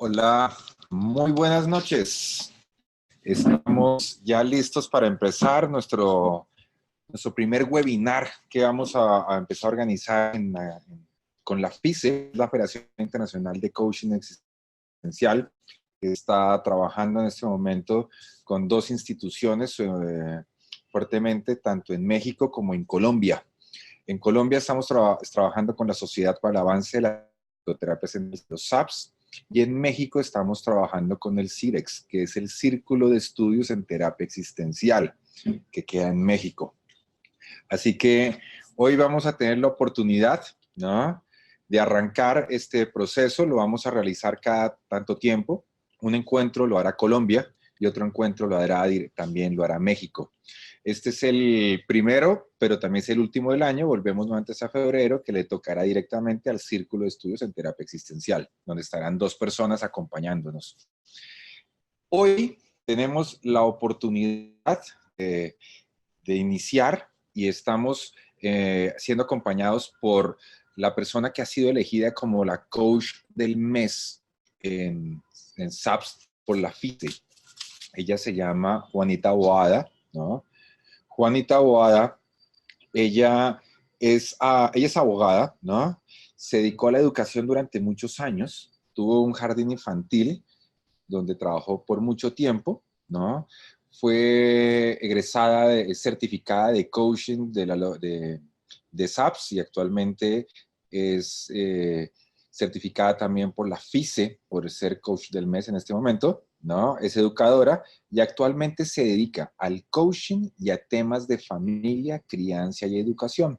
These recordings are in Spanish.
Hola, muy buenas noches. Estamos ya listos para empezar nuestro primer webinar que vamos a empezar a organizar con la FICE, la Federación Internacional de Coaching Existencial, que está trabajando en este momento con dos instituciones fuertemente, tanto en México como en Colombia. En Colombia estamos trabajando con la Sociedad para el Avance de la Psicoterapia en los SAPS, y en México estamos trabajando con el CIREX, que es el Círculo de Estudios en Terapia Existencial, que queda en México. Así que hoy vamos a tener la oportunidad, ¿no?, de arrancar este proceso. Lo vamos a realizar cada tanto tiempo. Un encuentro lo hará Colombia y otro encuentro también lo hará México. Este es el primero, pero también es el último del año. Volvemos nuevamente a febrero, que le tocará directamente al Círculo de Estudios en Terapia Existencial, donde estarán dos personas acompañándonos. Hoy tenemos la oportunidad de iniciar y estamos siendo acompañados por la persona que ha sido elegida como la coach del mes en SAPS por la FICE. Ella se llama Juanita Boada, ¿no? Juanita Boada, ella es abogada, ¿no? Se dedicó a la educación durante muchos años, tuvo un jardín infantil donde trabajó por mucho tiempo, ¿no? Fue egresada, certificada de coaching de SAPS y actualmente es certificada también por la FICE, por ser coach del mes en este momento, ¿no? Es educadora y actualmente se dedica al coaching y a temas de familia, crianza y educación.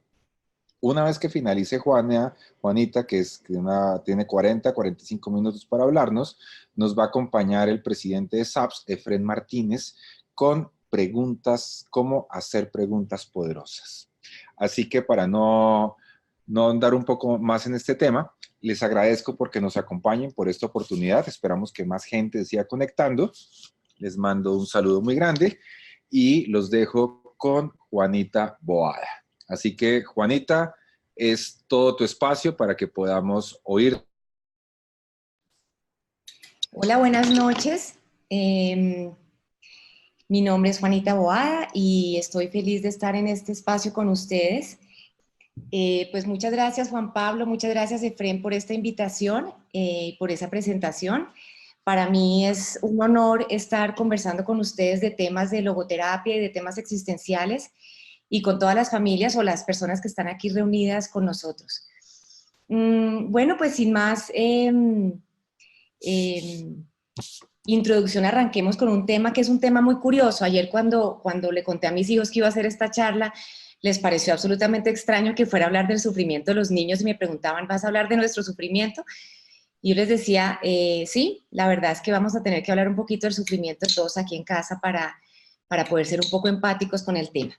Una vez que finalice Juanita, tiene 45 minutos para hablarnos, nos va a acompañar el presidente de SAPS, Efrén Martínez, con preguntas, cómo hacer preguntas poderosas. Así que para no andar un poco más en este tema, les agradezco porque nos acompañen por esta oportunidad. Esperamos que más gente siga conectando. Les mando un saludo muy grande y los dejo con Juanita Boada. Así que, Juanita, es todo tu espacio para que podamos oír. Hola, buenas noches. Mi nombre es Juanita Boada y estoy feliz de estar en este espacio con ustedes. Pues muchas gracias, Juan Pablo, muchas gracias, Efrén, por esta invitación, por esa presentación. Para mí es un honor estar conversando con ustedes de temas de logoterapia y de temas existenciales y con todas las familias o las personas que están aquí reunidas con nosotros. Bueno, pues sin más introducción, arranquemos con un tema que es un tema muy curioso. Ayer cuando le conté a mis hijos que iba a hacer esta charla, les pareció absolutamente extraño que fuera a hablar del sufrimiento de los niños y me preguntaban, ¿vas a hablar de nuestro sufrimiento? Y yo les decía, sí, la verdad es que vamos a tener que hablar un poquito del sufrimiento de todos aquí en casa para poder ser un poco empáticos con el tema.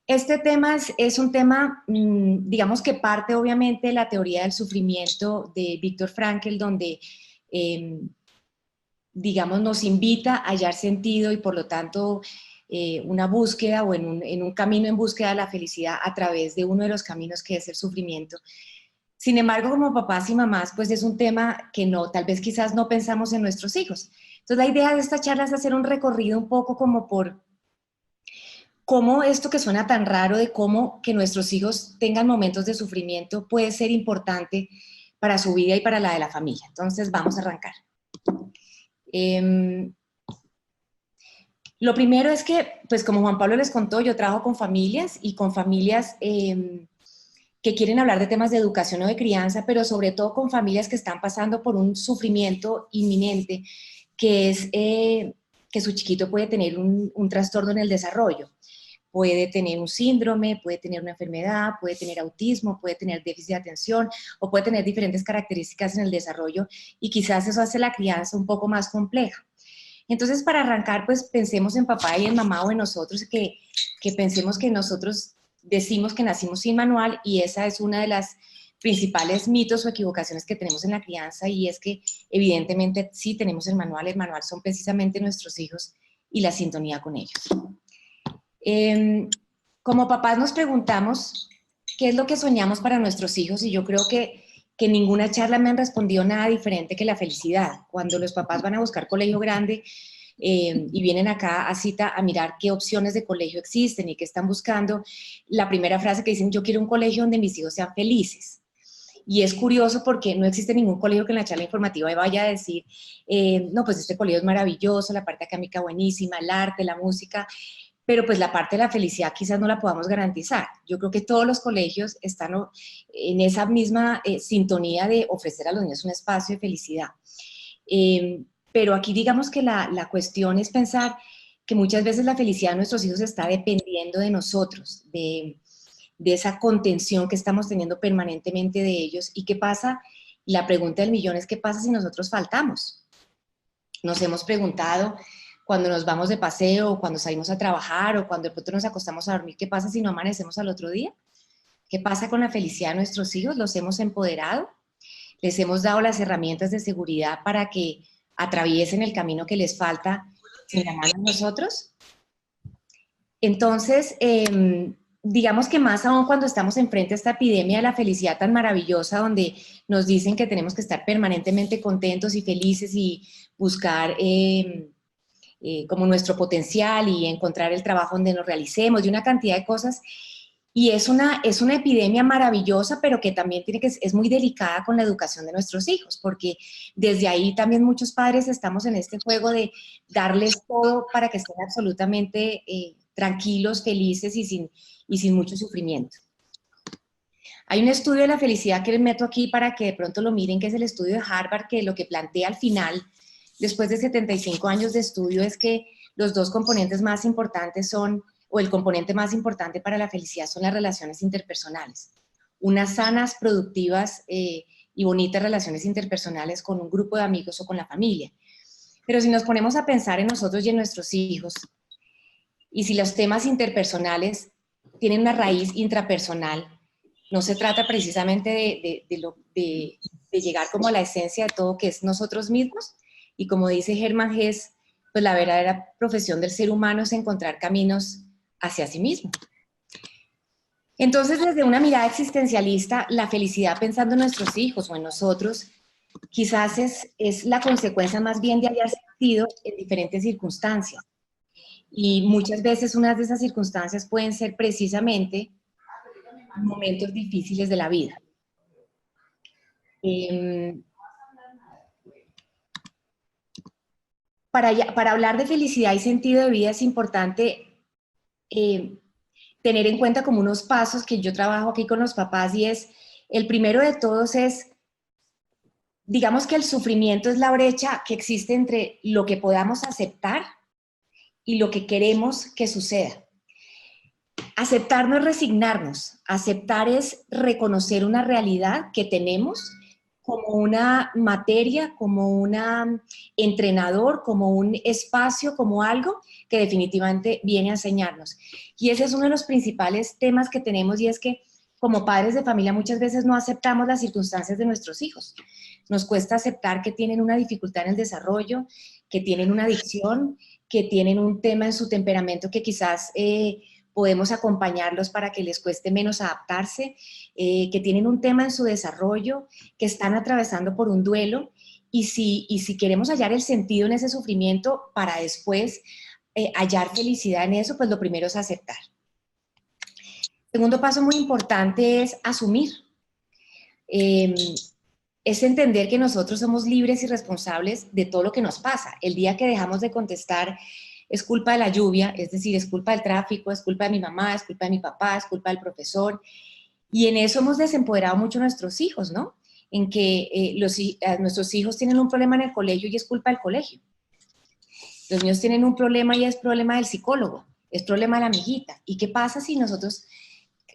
Este tema es un tema, digamos que parte obviamente de la teoría del sufrimiento de Viktor Frankl, donde digamos, nos invita a hallar sentido y por lo tanto una búsqueda o en un camino en búsqueda de la felicidad a través de uno de los caminos que es el sufrimiento. Sin embargo, como papás y mamás, pues es un tema que tal vez quizás no pensamos en nuestros hijos. Entonces la idea de esta charla es hacer un recorrido un poco como por cómo esto que suena tan raro de cómo que nuestros hijos tengan momentos de sufrimiento puede ser importante para su vida y para la de la familia. Entonces vamos a arrancar. Lo primero es que, pues como Juan Pablo les contó, yo trabajo con familias y con familias que quieren hablar de temas de educación o de crianza, pero sobre todo con familias que están pasando por un sufrimiento inminente, que es que su chiquito puede tener un trastorno en el desarrollo. Puede tener un síndrome, puede tener una enfermedad, puede tener autismo, puede tener déficit de atención o puede tener diferentes características en el desarrollo y quizás eso hace la crianza un poco más compleja. Entonces, para arrancar, pues pensemos en papá y en mamá o en nosotros, que pensemos que nosotros decimos que nacimos sin manual y esa es una de las principales mitos o equivocaciones que tenemos en la crianza y es que evidentemente sí tenemos el manual son precisamente nuestros hijos y la sintonía con ellos. Como papás nos preguntamos qué es lo que soñamos para nuestros hijos y yo creo que que en ninguna charla me han respondido nada diferente que la felicidad. Cuando los papás van a buscar colegio grande y vienen acá a cita a mirar qué opciones de colegio existen y qué están buscando, la primera frase que dicen, yo quiero un colegio donde mis hijos sean felices. Y es curioso porque no existe ningún colegio que en la charla informativa vaya a decir, no, pues este colegio es maravilloso, la parte académica buenísima, el arte, la música, pero pues la parte de la felicidad quizás no la podamos garantizar. Yo creo que todos los colegios están en esa misma sintonía de ofrecer a los niños un espacio de felicidad. Pero aquí digamos que la cuestión es pensar que muchas veces la felicidad de nuestros hijos está dependiendo de nosotros, de esa contención que estamos teniendo permanentemente de ellos. ¿Y qué pasa? La pregunta del millón es, ¿qué pasa si nosotros faltamos? Nos hemos preguntado cuando nos vamos de paseo, o cuando salimos a trabajar, o cuando de pronto nos acostamos a dormir, ¿qué pasa si no amanecemos al otro día? ¿Qué pasa con la felicidad de nuestros hijos? ¿Los hemos empoderado? ¿Les hemos dado las herramientas de seguridad para que atraviesen el camino que les falta sin la mano de nosotros? Entonces, digamos que más aún cuando estamos enfrente a esta epidemia de la felicidad tan maravillosa, donde nos dicen que tenemos que estar permanentemente contentos y felices y buscar como nuestro potencial y encontrar el trabajo donde nos realicemos y una cantidad de cosas. Y es una epidemia maravillosa, pero que también es muy delicada con la educación de nuestros hijos, porque desde ahí también muchos padres estamos en este juego de darles todo para que estén absolutamente tranquilos, felices y sin mucho sufrimiento. Hay un estudio de la felicidad que les meto aquí para que de pronto lo miren, que es el estudio de Harvard, que lo que plantea al final, después de 75 años de estudio, es que los dos componentes más importantes son, o el componente más importante para la felicidad son las relaciones interpersonales. Unas sanas, productivas y bonitas relaciones interpersonales con un grupo de amigos o con la familia. Pero si nos ponemos a pensar en nosotros y en nuestros hijos, y si los temas interpersonales tienen una raíz intrapersonal, no se trata precisamente de llegar como a la esencia de todo que es nosotros mismos. Y como dice Hermann Hesse, pues la verdadera profesión del ser humano es encontrar caminos hacia sí mismo. Entonces, desde una mirada existencialista, la felicidad pensando en nuestros hijos o en nosotros, quizás es la consecuencia más bien de hallar sentido en diferentes circunstancias. Y muchas veces unas de esas circunstancias pueden ser precisamente momentos difíciles de la vida. Para hablar de felicidad y sentido de vida es importante tener en cuenta como unos pasos que yo trabajo aquí con los papás, y es, el primero de todos es, digamos que el sufrimiento es la brecha que existe entre lo que podamos aceptar y lo que queremos que suceda. Aceptar no es resignarnos, aceptar es reconocer una realidad que tenemos como una materia, como un entrenador, como un espacio, como algo que definitivamente viene a enseñarnos. Y ese es uno de los principales temas que tenemos, y es que como padres de familia muchas veces no aceptamos las circunstancias de nuestros hijos. Nos cuesta aceptar que tienen una dificultad en el desarrollo, que tienen una adicción, que tienen un tema en su temperamento que quizás podemos acompañarlos para que les cueste menos adaptarse, que tienen un tema en su desarrollo, que están atravesando por un duelo, y si queremos hallar el sentido en ese sufrimiento para después hallar felicidad en eso, pues lo primero es aceptar. Segundo paso muy importante es asumir. Es entender que nosotros somos libres y responsables de todo lo que nos pasa. El día que dejamos de contestar es culpa de la lluvia, es decir, es culpa del tráfico, es culpa de mi mamá, es culpa de mi papá, es culpa del profesor. Y en eso hemos desempoderado mucho a nuestros hijos, ¿no? En que nuestros hijos tienen un problema en el colegio y es culpa del colegio. Los niños tienen un problema y es problema del psicólogo, es problema de la amiguita. ¿Y qué pasa si nosotros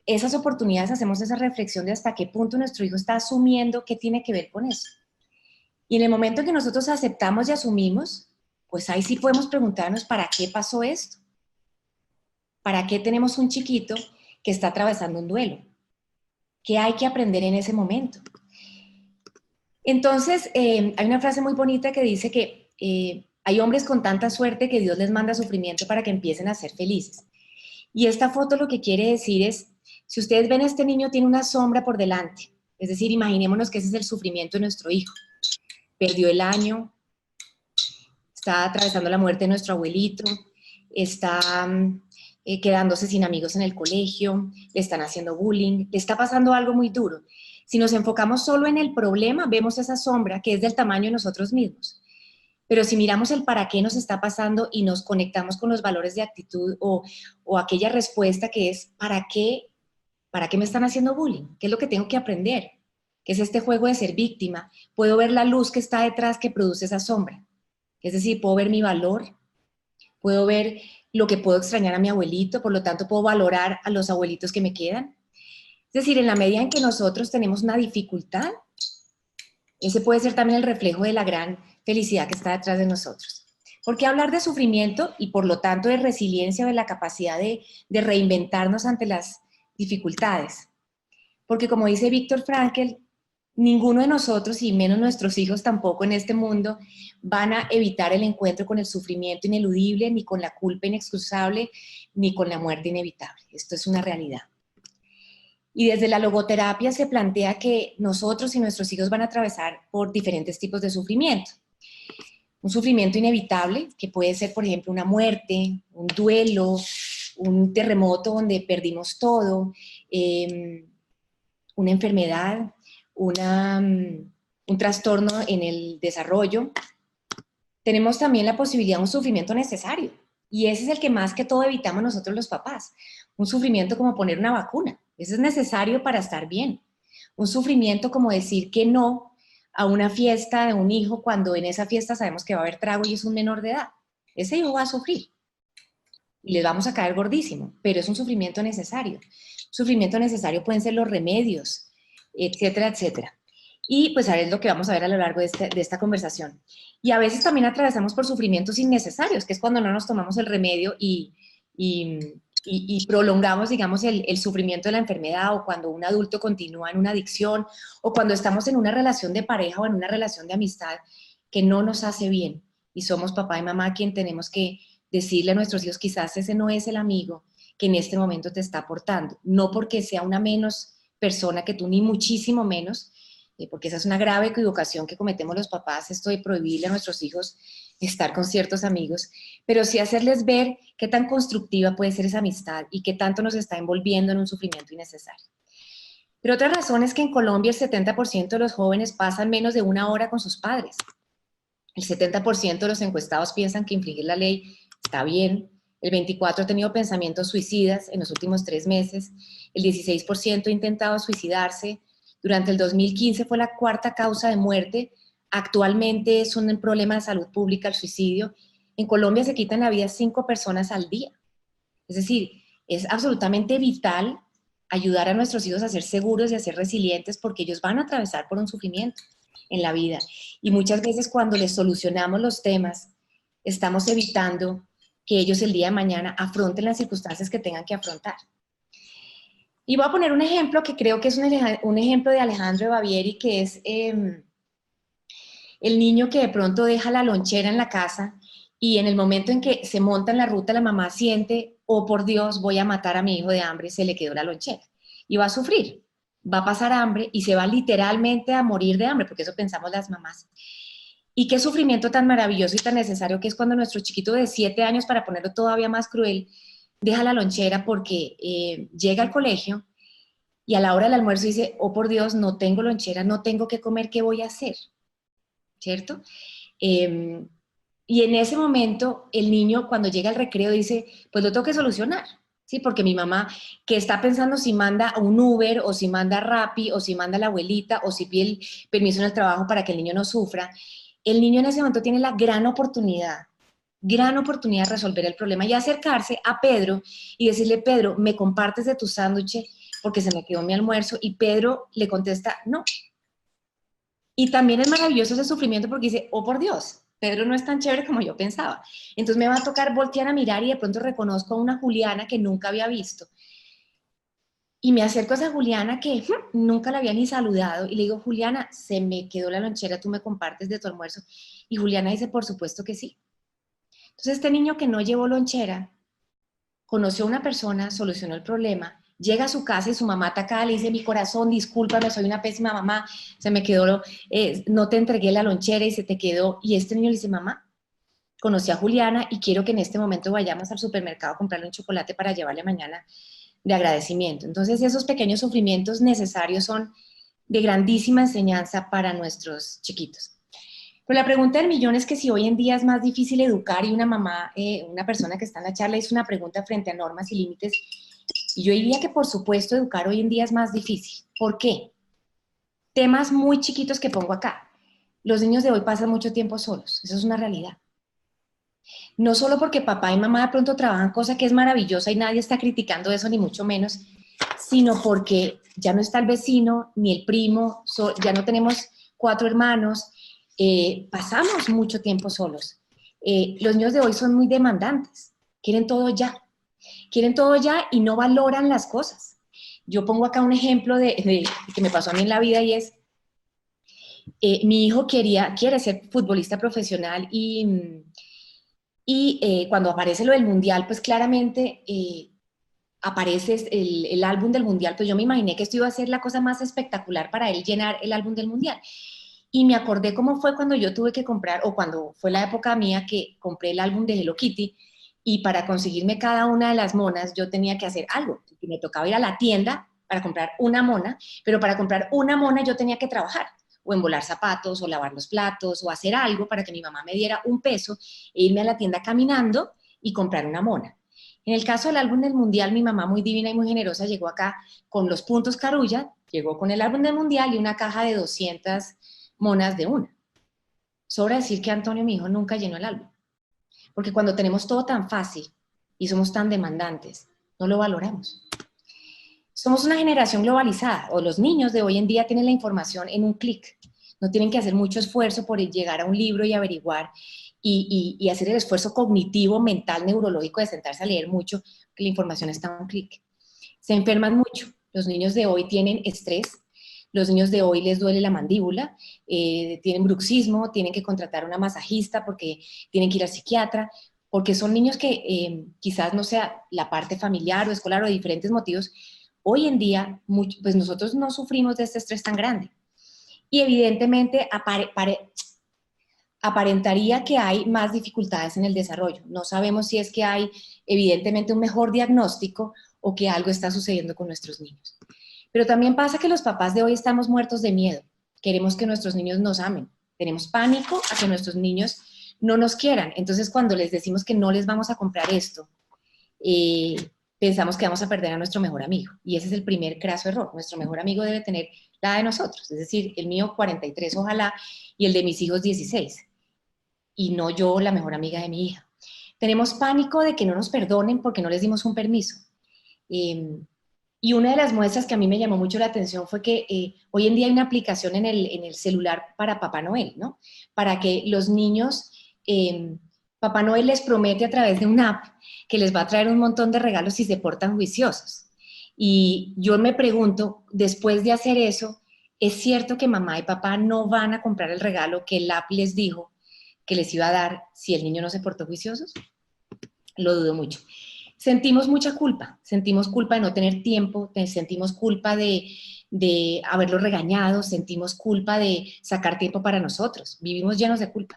esas oportunidades hacemos esa reflexión de hasta qué punto nuestro hijo está asumiendo qué tiene que ver con eso? Y en el momento que nosotros aceptamos y asumimos, pues ahí sí podemos preguntarnos ¿para qué pasó esto? ¿Para qué tenemos un chiquito que está atravesando un duelo? ¿Qué hay que aprender en ese momento? Entonces, hay una frase muy bonita que dice que hay hombres con tanta suerte que Dios les manda sufrimiento para que empiecen a ser felices. Y esta foto lo que quiere decir es, si ustedes ven a este niño, tiene una sombra por delante. Es decir, imaginémonos que ese es el sufrimiento de nuestro hijo. Perdió el año, está atravesando la muerte de nuestro abuelito, está quedándose sin amigos en el colegio, le están haciendo bullying, le está pasando algo muy duro. Si nos enfocamos solo en el problema, vemos esa sombra que es del tamaño de nosotros mismos. Pero si miramos el para qué nos está pasando y nos conectamos con los valores de actitud o aquella respuesta que es ¿para qué me están haciendo bullying? ¿Qué es lo que tengo que aprender? ¿Qué es este juego de ser víctima? Puedo ver la luz que está detrás que produce esa sombra. Es decir, puedo ver mi valor, puedo ver lo que puedo extrañar a mi abuelito, por lo tanto puedo valorar a los abuelitos que me quedan. Es decir, en la medida en que nosotros tenemos una dificultad, ese puede ser también el reflejo de la gran felicidad que está detrás de nosotros. ¿Por qué hablar de sufrimiento y por lo tanto de resiliencia o de la capacidad de reinventarnos ante las dificultades? Porque como dice Víctor Frankl, ninguno de nosotros, y menos nuestros hijos tampoco en este mundo, van a evitar el encuentro con el sufrimiento ineludible, ni con la culpa inexcusable, ni con la muerte inevitable. Esto es una realidad. Y desde la logoterapia se plantea que nosotros y nuestros hijos van a atravesar por diferentes tipos de sufrimiento. Un sufrimiento inevitable, que puede ser, por ejemplo, una muerte, un duelo, un terremoto donde perdimos todo, una enfermedad, un trastorno en el desarrollo. Tenemos también la posibilidad de un sufrimiento necesario, y ese es el que más que todo evitamos nosotros los papás. Un sufrimiento como poner una vacuna, eso es necesario para estar bien. Un sufrimiento como decir que no a una fiesta de un hijo cuando en esa fiesta sabemos que va a haber trago y es un menor de edad. Ese hijo va a sufrir y les vamos a caer gordísimo, pero es un sufrimiento necesario. Sufrimiento necesario pueden ser los remedios, etcétera, etcétera. Y pues es lo que vamos a ver a lo largo de esta conversación. Y a veces también atravesamos por sufrimientos innecesarios, que es cuando no nos tomamos el remedio y prolongamos, digamos, el sufrimiento de la enfermedad, o cuando un adulto continúa en una adicción, o cuando estamos en una relación de pareja o en una relación de amistad que no nos hace bien. Y somos papá y mamá quien tenemos que decirle a nuestros hijos, quizás ese no es el amigo que en este momento te está aportando. No porque sea una menos persona que tú, ni muchísimo menos, porque esa es una grave equivocación que cometemos los papás, esto de prohibirle a nuestros hijos estar con ciertos amigos, pero sí hacerles ver qué tan constructiva puede ser esa amistad y qué tanto nos está envolviendo en un sufrimiento innecesario. Pero otra razón es que en Colombia el 70% de los jóvenes pasan menos de una hora con sus padres. El 70% de los encuestados piensan que infringir la ley está bien. El 24% ha tenido pensamientos suicidas en los últimos 3 meses. El 16% ha intentado suicidarse. Durante el 2015 fue la 4ª causa de muerte. Actualmente es un problema de salud pública el suicidio. En Colombia se quitan la vida 5 personas al día. Es decir, es absolutamente vital ayudar a nuestros hijos a ser seguros y a ser resilientes, porque ellos van a atravesar por un sufrimiento en la vida. Y muchas veces cuando les solucionamos los temas, estamos evitando que ellos el día de mañana afronten las circunstancias que tengan que afrontar. Y voy a poner un ejemplo que creo que es un ejemplo de Alejandro Bavieri, que es el niño que de pronto deja la lonchera en la casa y en el momento en que se monta en la ruta la mamá siente, oh por Dios, voy a matar a mi hijo de hambre, se le quedó la lonchera. Y va a sufrir, va a pasar hambre y se va literalmente a morir de hambre, porque eso pensamos las mamás. Y qué sufrimiento tan maravilloso y tan necesario que es cuando nuestro chiquito de 7 años, para ponerlo todavía más cruel, deja la lonchera porque llega al colegio y a la hora del almuerzo dice, oh por Dios, no tengo lonchera, no tengo que comer, ¿qué voy a hacer? ¿Cierto? Y en ese momento el niño cuando llega al recreo dice, pues lo tengo que solucionar, ¿sí? Porque mi mamá, que está pensando si manda a un Uber o si manda a Rappi o si manda a la abuelita o si pide el permiso en el trabajo para que el niño no sufra, el niño en ese momento tiene la gran oportunidad de resolver el problema y acercarse a Pedro y decirle, Pedro, ¿me compartes de tu sándwich porque se me quedó mi almuerzo? Y Pedro le contesta, no. Y también es maravilloso ese sufrimiento porque dice, oh por Dios, Pedro no es tan chévere como yo pensaba. Entonces me va a tocar voltear a mirar y de pronto reconozco a una Juliana que nunca había visto. Y me acerco a esa Juliana que nunca la había ni saludado y le digo, Juliana, se me quedó la lonchera, ¿tú me compartes de tu almuerzo? Y Juliana dice, por supuesto que sí. Entonces este niño que no llevó lonchera, conoció a una persona, solucionó el problema Llega a su casa y su mamá atacada le dice, mi corazón, discúlpame, soy una pésima mamá, se me quedó, no te entregué la lonchera y se te quedó. Y este niño le dice, mamá, conocí a Juliana y quiero que en este momento vayamos al supermercado a comprarle un chocolate para llevarle mañana de agradecimiento. Entonces, esos pequeños sufrimientos necesarios son de grandísima enseñanza para nuestros chiquitos. Pero la pregunta del millón es que si hoy en día es más difícil educar y una mamá, una persona que está en la charla hizo una pregunta frente a normas y límites, y yo diría que por supuesto educar hoy en día es más difícil. ¿Por qué? Temas muy chiquitos que pongo acá. Los niños de hoy pasan mucho tiempo solos, eso es una realidad. No solo porque papá y mamá de pronto trabajan, cosa que es maravillosa y nadie está criticando eso, ni mucho menos, sino porque ya no está el vecino, ni el primo, ya no tenemos 4 hermanos, pasamos mucho tiempo solos. Los niños de hoy son muy demandantes, quieren todo ya y no valoran las cosas. Yo pongo acá un ejemplo de que me pasó a mí en la vida y es, mi hijo quiere ser futbolista profesional y cuando aparece lo del mundial, pues claramente aparece el álbum del mundial, pues yo me imaginé que esto iba a ser la cosa más espectacular para él, llenar el álbum del mundial. Y me acordé cómo fue cuando yo tuve que comprar, o cuando fue la época mía que compré el álbum de Hello Kitty, y para conseguirme cada una de las monas yo tenía que hacer algo. Y me tocaba ir a la tienda para comprar una mona, pero para comprar una mona yo tenía que trabajar, o embolar zapatos, o lavar los platos, o hacer algo para que mi mamá me diera un peso, e irme a la tienda caminando y comprar una mona. En el caso del álbum del mundial, mi mamá muy divina y muy generosa llegó acá con los puntos Carulla, llegó con el álbum del mundial y una caja de 200 monas de una. Sobra decir que Antonio, mi hijo, nunca llenó el álbum. Porque cuando tenemos todo tan fácil y somos tan demandantes, no lo valoramos. Somos una generación globalizada, o los niños de hoy en día tienen la información en un clic. No tienen que hacer mucho esfuerzo por llegar a un libro y averiguar y hacer el esfuerzo cognitivo, mental, neurológico de sentarse a leer mucho, que la información está a un clic. Se enferman mucho. Los niños de hoy tienen estrés, los niños de hoy les duele la mandíbula, tienen bruxismo, tienen que contratar a una masajista porque tienen que ir al psiquiatra, porque son niños que quizás no sea la parte familiar o escolar o de diferentes motivos. Hoy en día, pues nosotros no sufrimos de este estrés tan grande. Y evidentemente aparentaría que hay más dificultades en el desarrollo. No sabemos si es que hay evidentemente un mejor diagnóstico o que algo está sucediendo con nuestros niños. Pero también pasa que los papás de hoy estamos muertos de miedo. Queremos que nuestros niños nos amen. Tenemos pánico a que nuestros niños no nos quieran. Entonces, cuando les decimos que no les vamos a comprar esto, pensamos que vamos a perder a nuestro mejor amigo. Y ese es el primer craso error. Nuestro mejor amigo debe tener la de nosotros. Es decir, el mío 43, ojalá, y el de mis hijos 16. Y no yo, la mejor amiga de mi hija. Tenemos pánico de que no nos perdonen porque no les dimos un permiso. Y una de las muestras que a mí me llamó mucho la atención fue que hoy en día hay una aplicación en el celular para Papá Noel, ¿no? Para que los niños, Papá Noel les promete a través de una app que les va a traer un montón de regalos si se portan juiciosos. Y yo me pregunto, después de hacer eso, ¿es cierto que mamá y papá no van a comprar el regalo que el app les dijo que les iba a dar si el niño no se portó juiciosos? Lo dudo mucho. Sentimos mucha culpa, sentimos culpa de no tener tiempo, sentimos culpa de haberlo regañado, sentimos culpa de sacar tiempo para nosotros, vivimos llenos de culpa.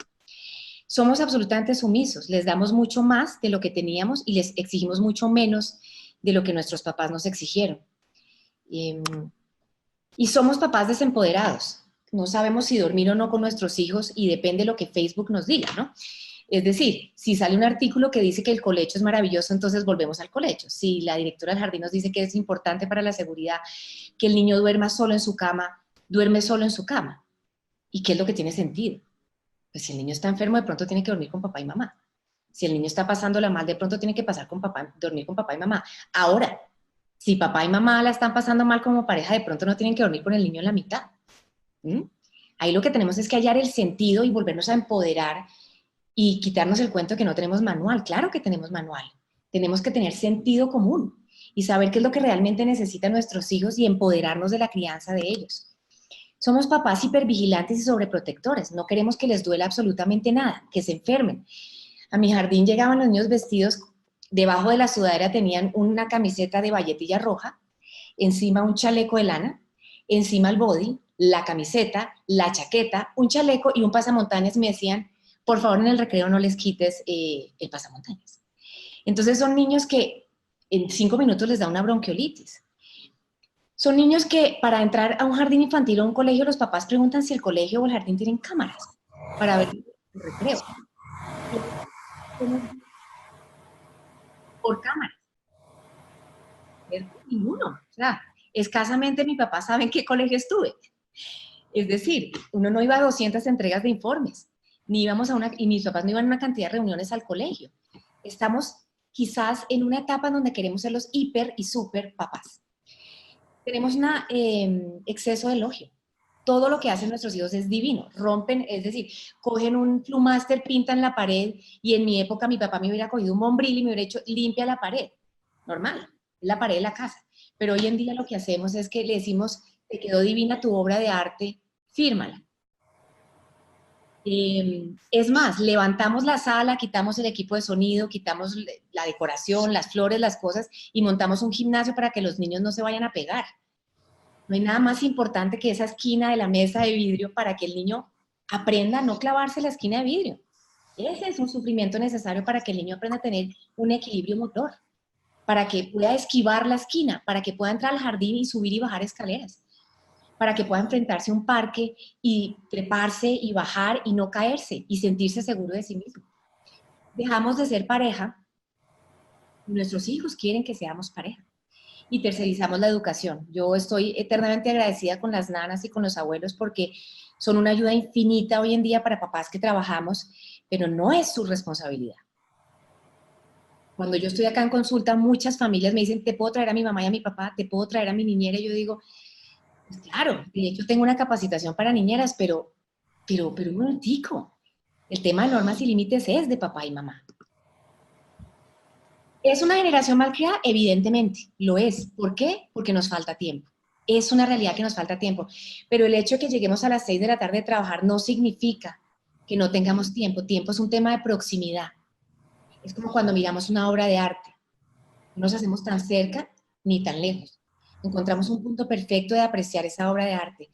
Somos absolutamente sumisos, les damos mucho más de lo que teníamos y les exigimos mucho menos de lo que nuestros papás nos exigieron. Y somos papás desempoderados, no sabemos si dormir o no con nuestros hijos y depende de lo que Facebook nos diga, ¿no? Es decir, si sale un artículo que dice que el colecho es maravilloso, entonces volvemos al colecho. Si la directora del jardín nos dice que es importante para la seguridad que el niño duerma solo en su cama, duerme solo en su cama. ¿Y qué es lo que tiene sentido? Pues si el niño está enfermo, de pronto tiene que dormir con papá y mamá. Si el niño está pasándola mal, de pronto tiene que dormir con papá y mamá. Ahora, si papá y mamá la están pasando mal como pareja, de pronto no tienen que dormir con el niño en la mitad. Ahí lo que tenemos es que hallar el sentido y volvernos a empoderar y quitarnos el cuento de que no tenemos manual. Claro que tenemos manual. Tenemos que tener sentido común y saber qué es lo que realmente necesitan nuestros hijos y empoderarnos de la crianza de ellos. Somos papás hipervigilantes y sobreprotectores. No queremos que les duela absolutamente nada, que se enfermen. A mi jardín llegaban los niños vestidos, debajo de la sudadera tenían una camiseta de bayetilla roja encima un chaleco de lana, encima el body, la camiseta, la chaqueta, un chaleco y un pasamontañas. Me decían, por favor, en el recreo no les quites el pasamontañas. Entonces son niños que en 5 minutos les da una bronquiolitis. Son niños que para entrar a un jardín infantil o a un colegio, los papás preguntan si el colegio o el jardín tienen cámaras para ver el recreo. Por cámara. Ninguno. O sea, escasamente mi papá sabe en qué colegio estuve. Es decir, uno no iba a 200 entregas de informes, ni íbamos a una, y mis papás no iban a una cantidad de reuniones al colegio. Estamos quizás en una etapa en donde queremos ser los hiper y super papás. Tenemos un exceso de elogio. Todo lo que hacen nuestros hijos es divino. Rompen, es decir, cogen un Flummaster, pintan la pared, y en mi época mi papá me hubiera cogido un Mombril y me hubiera hecho limpia la pared. Normal, es la pared de la casa. Pero hoy en día lo que hacemos es que le decimos, te quedó divina tu obra de arte, fírmala. Es más, levantamos la sala, quitamos el equipo de sonido, quitamos la decoración, las flores, las cosas, y montamos un gimnasio para que los niños no se vayan a pegar. No hay nada más importante que esa esquina de la mesa de vidrio para que el niño aprenda a no clavarse la esquina de vidrio. Ese es un sufrimiento necesario para que el niño aprenda a tener un equilibrio motor, para que pueda esquivar la esquina, para que pueda entrar al jardín y subir y bajar escaleras, para que pueda enfrentarse a un parque y treparse y bajar y no caerse y sentirse seguro de sí mismo. Dejamos de ser pareja, nuestros hijos quieren que seamos pareja. Y tercerizamos la educación. Yo estoy eternamente agradecida con las nanas y con los abuelos porque son una ayuda infinita hoy en día para papás que trabajamos, pero no es su responsabilidad. Cuando yo estoy acá en consulta, muchas familias me dicen, ¿te puedo traer a mi mamá y a mi papá? ¿Te puedo traer a mi niñera? Y yo digo, pues claro, de hecho tengo una capacitación para niñeras, pero un momentico. El tema de normas y límites es de papá y mamá. ¿Es una generación mal criada? Evidentemente, lo es. ¿Por qué? Porque nos falta tiempo. Es una realidad que nos falta tiempo. Pero el hecho de que lleguemos a las 6 de la tarde a trabajar no significa que no tengamos tiempo. Tiempo es un tema de proximidad. Es como cuando miramos una obra de arte. No nos hacemos tan cerca ni tan lejos. Encontramos un punto perfecto de apreciar esa obra de arte.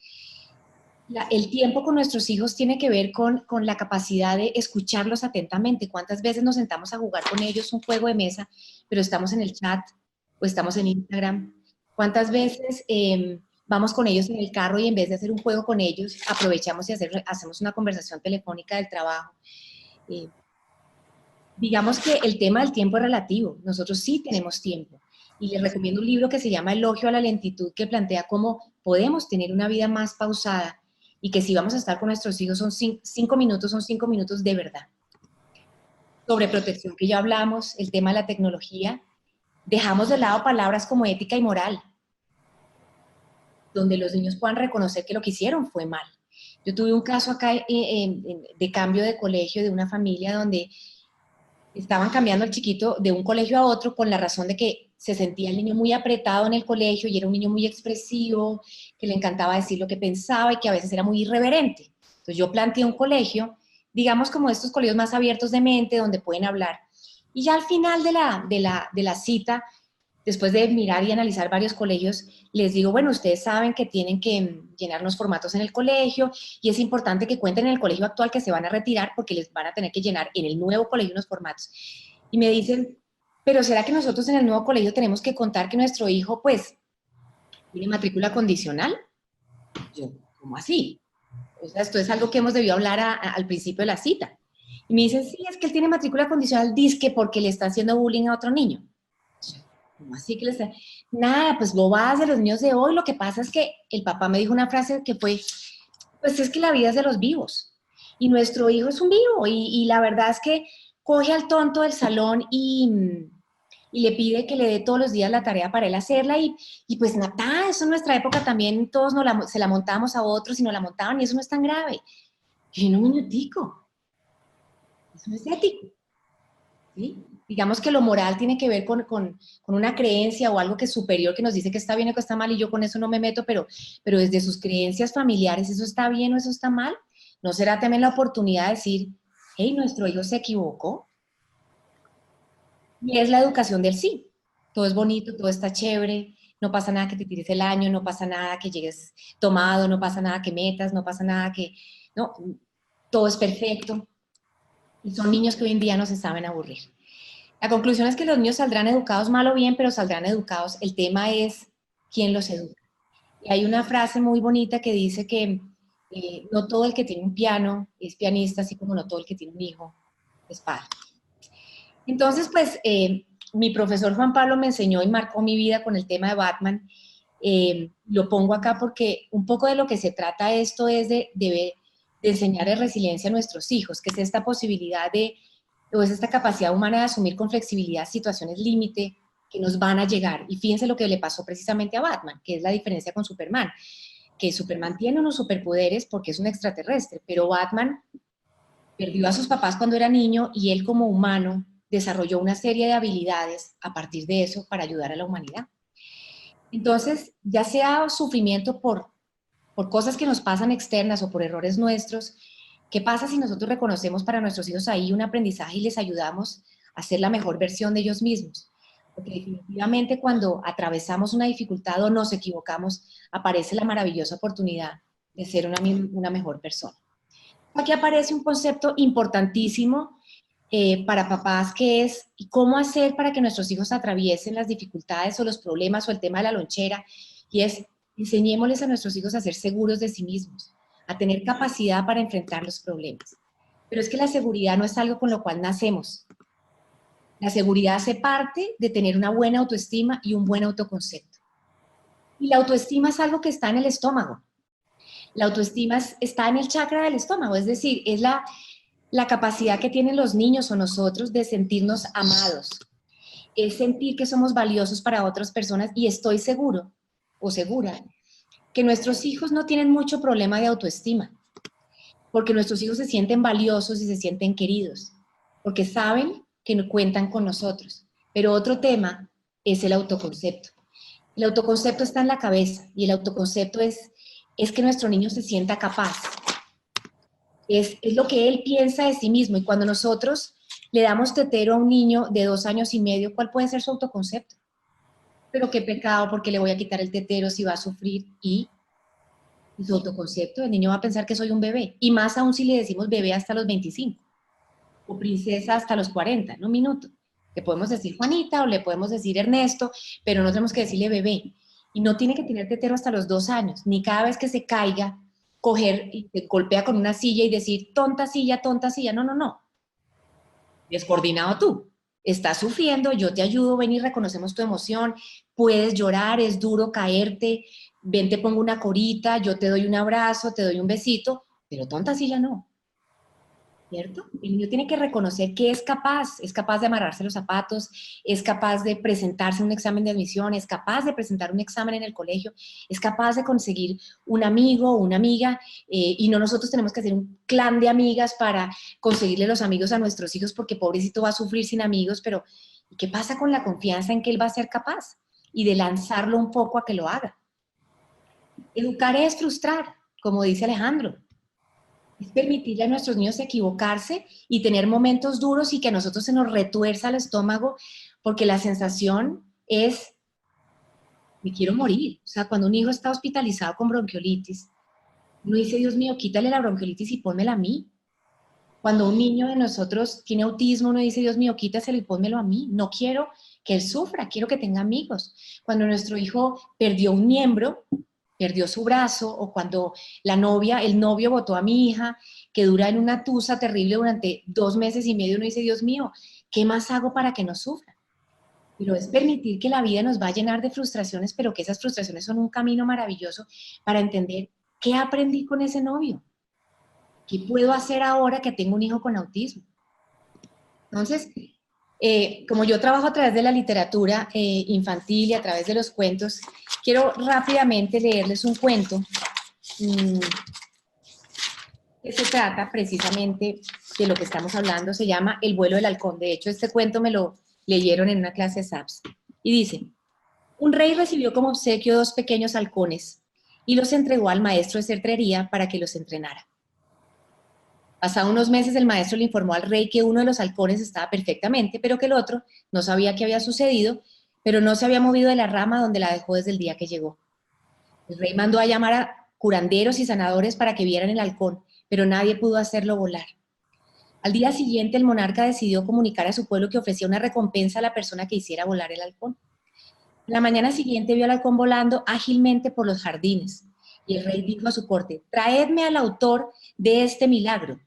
El tiempo con nuestros hijos tiene que ver con la capacidad de escucharlos atentamente. ¿Cuántas veces nos sentamos a jugar con ellos un juego de mesa, pero estamos en el chat o estamos en Instagram? ¿Cuántas veces vamos con ellos en el carro y en vez de hacer un juego con ellos, aprovechamos y hacemos una conversación telefónica del trabajo? Digamos que el tema del tiempo es relativo. Nosotros sí tenemos tiempo. Y les recomiendo un libro que se llama Elogio a la lentitud, que plantea cómo podemos tener una vida más pausada y que si vamos a estar con nuestros hijos son 5 minutos, son 5 minutos de verdad. Sobre protección que ya hablamos, el tema de la tecnología, dejamos de lado palabras como ética y moral, donde los niños puedan reconocer que lo que hicieron fue mal. Yo tuve un caso acá de cambio de colegio de una familia donde estaban cambiando al chiquito de un colegio a otro con la razón de que se sentía el niño muy apretado en el colegio y era un niño muy expresivo, que le encantaba decir lo que pensaba y que a veces era muy irreverente. Entonces yo planteé un colegio, digamos como estos colegios más abiertos de mente, donde pueden hablar. Y ya al final de la cita, después de mirar y analizar varios colegios, les digo, bueno, ustedes saben que tienen que llenar los formatos en el colegio y es importante que cuenten en el colegio actual que se van a retirar porque les van a tener que llenar en el nuevo colegio unos formatos. Y me dicen, pero ¿será que nosotros en el nuevo colegio tenemos que contar que nuestro hijo, pues, tiene matrícula condicional? Yo, ¿cómo así? O sea, esto es algo que hemos debido hablar al principio de la cita. Y me dicen, sí, es que él tiene matrícula condicional, dizque porque le está haciendo bullying a otro niño. ¿Cómo así que les... Nada, pues bobadas de los niños de hoy. Lo que pasa es que el papá me dijo una frase que fue, pues es que la vida es de los vivos. Y nuestro hijo es un vivo. Y la verdad es que coge al tonto del salón y le pide que le dé todos los días la tarea para él hacerla. Y pues nada, eso en nuestra época también todos se la montábamos a otros y nos la montaban y eso no es tan grave. Y un minutico. Eso no es ético. ¿Sí? Digamos que lo moral tiene que ver con una creencia o algo que es superior que nos dice que está bien o que está mal y yo con eso no me meto, pero desde sus creencias familiares, ¿eso está bien o eso está mal? ¿No será también la oportunidad de decir, hey, nuestro hijo se equivocó? Y es la educación del sí. Todo es bonito, todo está chévere, no pasa nada que te tires el año, no pasa nada que llegues tomado, no pasa nada que metas, no pasa nada que, no, todo es perfecto. Y son niños que hoy en día no se saben aburrir. La conclusión es que los niños saldrán educados mal o bien, pero saldrán educados. El tema es quién los educa. Y hay una frase muy bonita que dice que no todo el que tiene un piano es pianista, así como no todo el que tiene un hijo es padre. Entonces, pues, mi profesor Juan Pablo me enseñó y marcó mi vida con el tema de Batman. Lo pongo acá porque un poco de lo que se trata esto es de enseñarle resiliencia a nuestros hijos, que es esta posibilidad o es esta capacidad humana de asumir con flexibilidad situaciones límite que nos van a llegar. Y fíjense lo que le pasó precisamente a Batman, que es la diferencia con Superman, que Superman tiene unos superpoderes porque es un extraterrestre, pero Batman perdió a sus papás cuando era niño y él como humano desarrolló una serie de habilidades a partir de eso para ayudar a la humanidad. Entonces, ya sea sufrimiento por cosas que nos pasan externas o por errores nuestros, ¿qué pasa si nosotros reconocemos para nuestros hijos ahí un aprendizaje y les ayudamos a ser la mejor versión de ellos mismos? Porque definitivamente cuando atravesamos una dificultad o nos equivocamos, aparece la maravillosa oportunidad de ser una mejor persona. Aquí aparece un concepto importantísimo para papás, que es cómo hacer para que nuestros hijos atraviesen las dificultades o los problemas o el tema de la lonchera, y es enseñémosles a nuestros hijos a ser seguros de sí mismos, a tener capacidad para enfrentar los problemas. Pero es que la seguridad no es algo con lo cual nacemos. La seguridad hace parte de tener una buena autoestima y un buen autoconcepto. Y la autoestima es algo que está en el estómago. La autoestima está en el chakra del estómago, es decir, es la capacidad que tienen los niños o nosotros de sentirnos amados, es sentir que somos valiosos para otras personas, y estoy seguro o segura que nuestros hijos no tienen mucho problema de autoestima, porque nuestros hijos se sienten valiosos y se sienten queridos, porque saben que no cuentan con nosotros. Pero otro tema es el autoconcepto. El autoconcepto está en la cabeza y el autoconcepto es que nuestro niño se sienta capaz. Es lo que él piensa de sí mismo, y cuando nosotros le damos tetero a un niño de 2 años y medio, ¿cuál puede ser su autoconcepto? Pero qué pecado, porque le voy a quitar el tetero si va a sufrir, y su autoconcepto, el niño va a pensar que soy un bebé, y más aún si le decimos bebé hasta los 25, o princesa hasta los 40, en un minuto. Le podemos decir Juanita o le podemos decir Ernesto, pero no tenemos que decirle bebé. Y no tiene que tener tetero hasta los 2 años, ni cada vez que se caiga, coger y te golpea con una silla y decir tonta silla, no, no, no. Descoordinado tú. Estás sufriendo, yo te ayudo, ven y reconocemos tu emoción, puedes llorar, es duro caerte, ven, te pongo una corita, yo te doy un abrazo, te doy un besito, pero tonta silla no. ¿Cierto? El niño tiene que reconocer que es capaz de amarrarse los zapatos, es capaz de presentarse un examen de admisión, es capaz de presentar un examen en el colegio, es capaz de conseguir un amigo o una amiga, y no nosotros tenemos que hacer un clan de amigas para conseguirle los amigos a nuestros hijos, porque pobrecito va a sufrir sin amigos. Pero ¿qué pasa con la confianza en que él va a ser capaz? Y de lanzarlo un poco a que lo haga. Educar es frustrar, como dice Alejandro. Es permitirle a nuestros niños equivocarse y tener momentos duros y que a nosotros se nos retuerza el estómago, porque la sensación es, me quiero morir. O sea, cuando un hijo está hospitalizado con bronquiolitis, uno dice, Dios mío, quítale la bronquiolitis y pónmela a mí. Cuando un niño de nosotros tiene autismo, uno dice, Dios mío, quítaselo y pónmelo a mí. No quiero que él sufra, quiero que tenga amigos. Cuando nuestro hijo perdió un miembro, perdió su brazo, o cuando el novio botó a mi hija, que dura en una tusa terrible durante 2 meses y medio, uno dice, Dios mío, ¿qué más hago para que no sufra? Pero es permitir que la vida nos va a llenar de frustraciones, pero que esas frustraciones son un camino maravilloso para entender qué aprendí con ese novio, qué puedo hacer ahora que tengo un hijo con autismo. Entonces, como yo trabajo a través de la literatura infantil y a través de los cuentos, quiero rápidamente leerles un cuento que se trata precisamente de lo que estamos hablando. Se llama El vuelo del halcón. De hecho, este cuento me lo leyeron en una clase de SAPS. Y dice, un rey recibió como obsequio 2 pequeños halcones y los entregó al maestro de cetrería para que los entrenara. Pasados unos meses, el maestro le informó al rey que uno de los halcones estaba perfectamente, pero que el otro no sabía qué había sucedido, pero no se había movido de la rama donde la dejó desde el día que llegó. El rey mandó a llamar a curanderos y sanadores para que vieran el halcón, pero nadie pudo hacerlo volar. Al día siguiente, el monarca decidió comunicar a su pueblo que ofrecía una recompensa a la persona que hiciera volar el halcón. La mañana siguiente vio al halcón volando ágilmente por los jardines, y el rey dijo a su corte: «Traedme al autor de este milagro».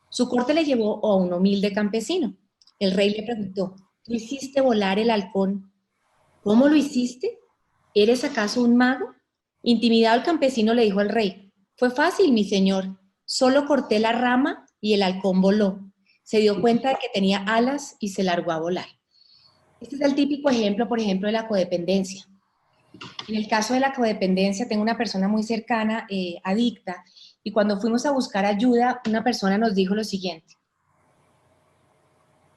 Su corte le llevó a un humilde campesino. El rey le preguntó: «¿Tú hiciste volar el halcón? ¿Cómo lo hiciste? ¿Eres acaso un mago?». Intimidado, el campesino le dijo al rey: «Fue fácil, mi señor. Solo corté la rama y el halcón voló. Se dio cuenta de que tenía alas y se largó a volar». Este es el típico ejemplo, por ejemplo, de la codependencia. En el caso de la codependencia, tengo una persona muy cercana, adicta, y cuando fuimos a buscar ayuda, una persona nos dijo lo siguiente: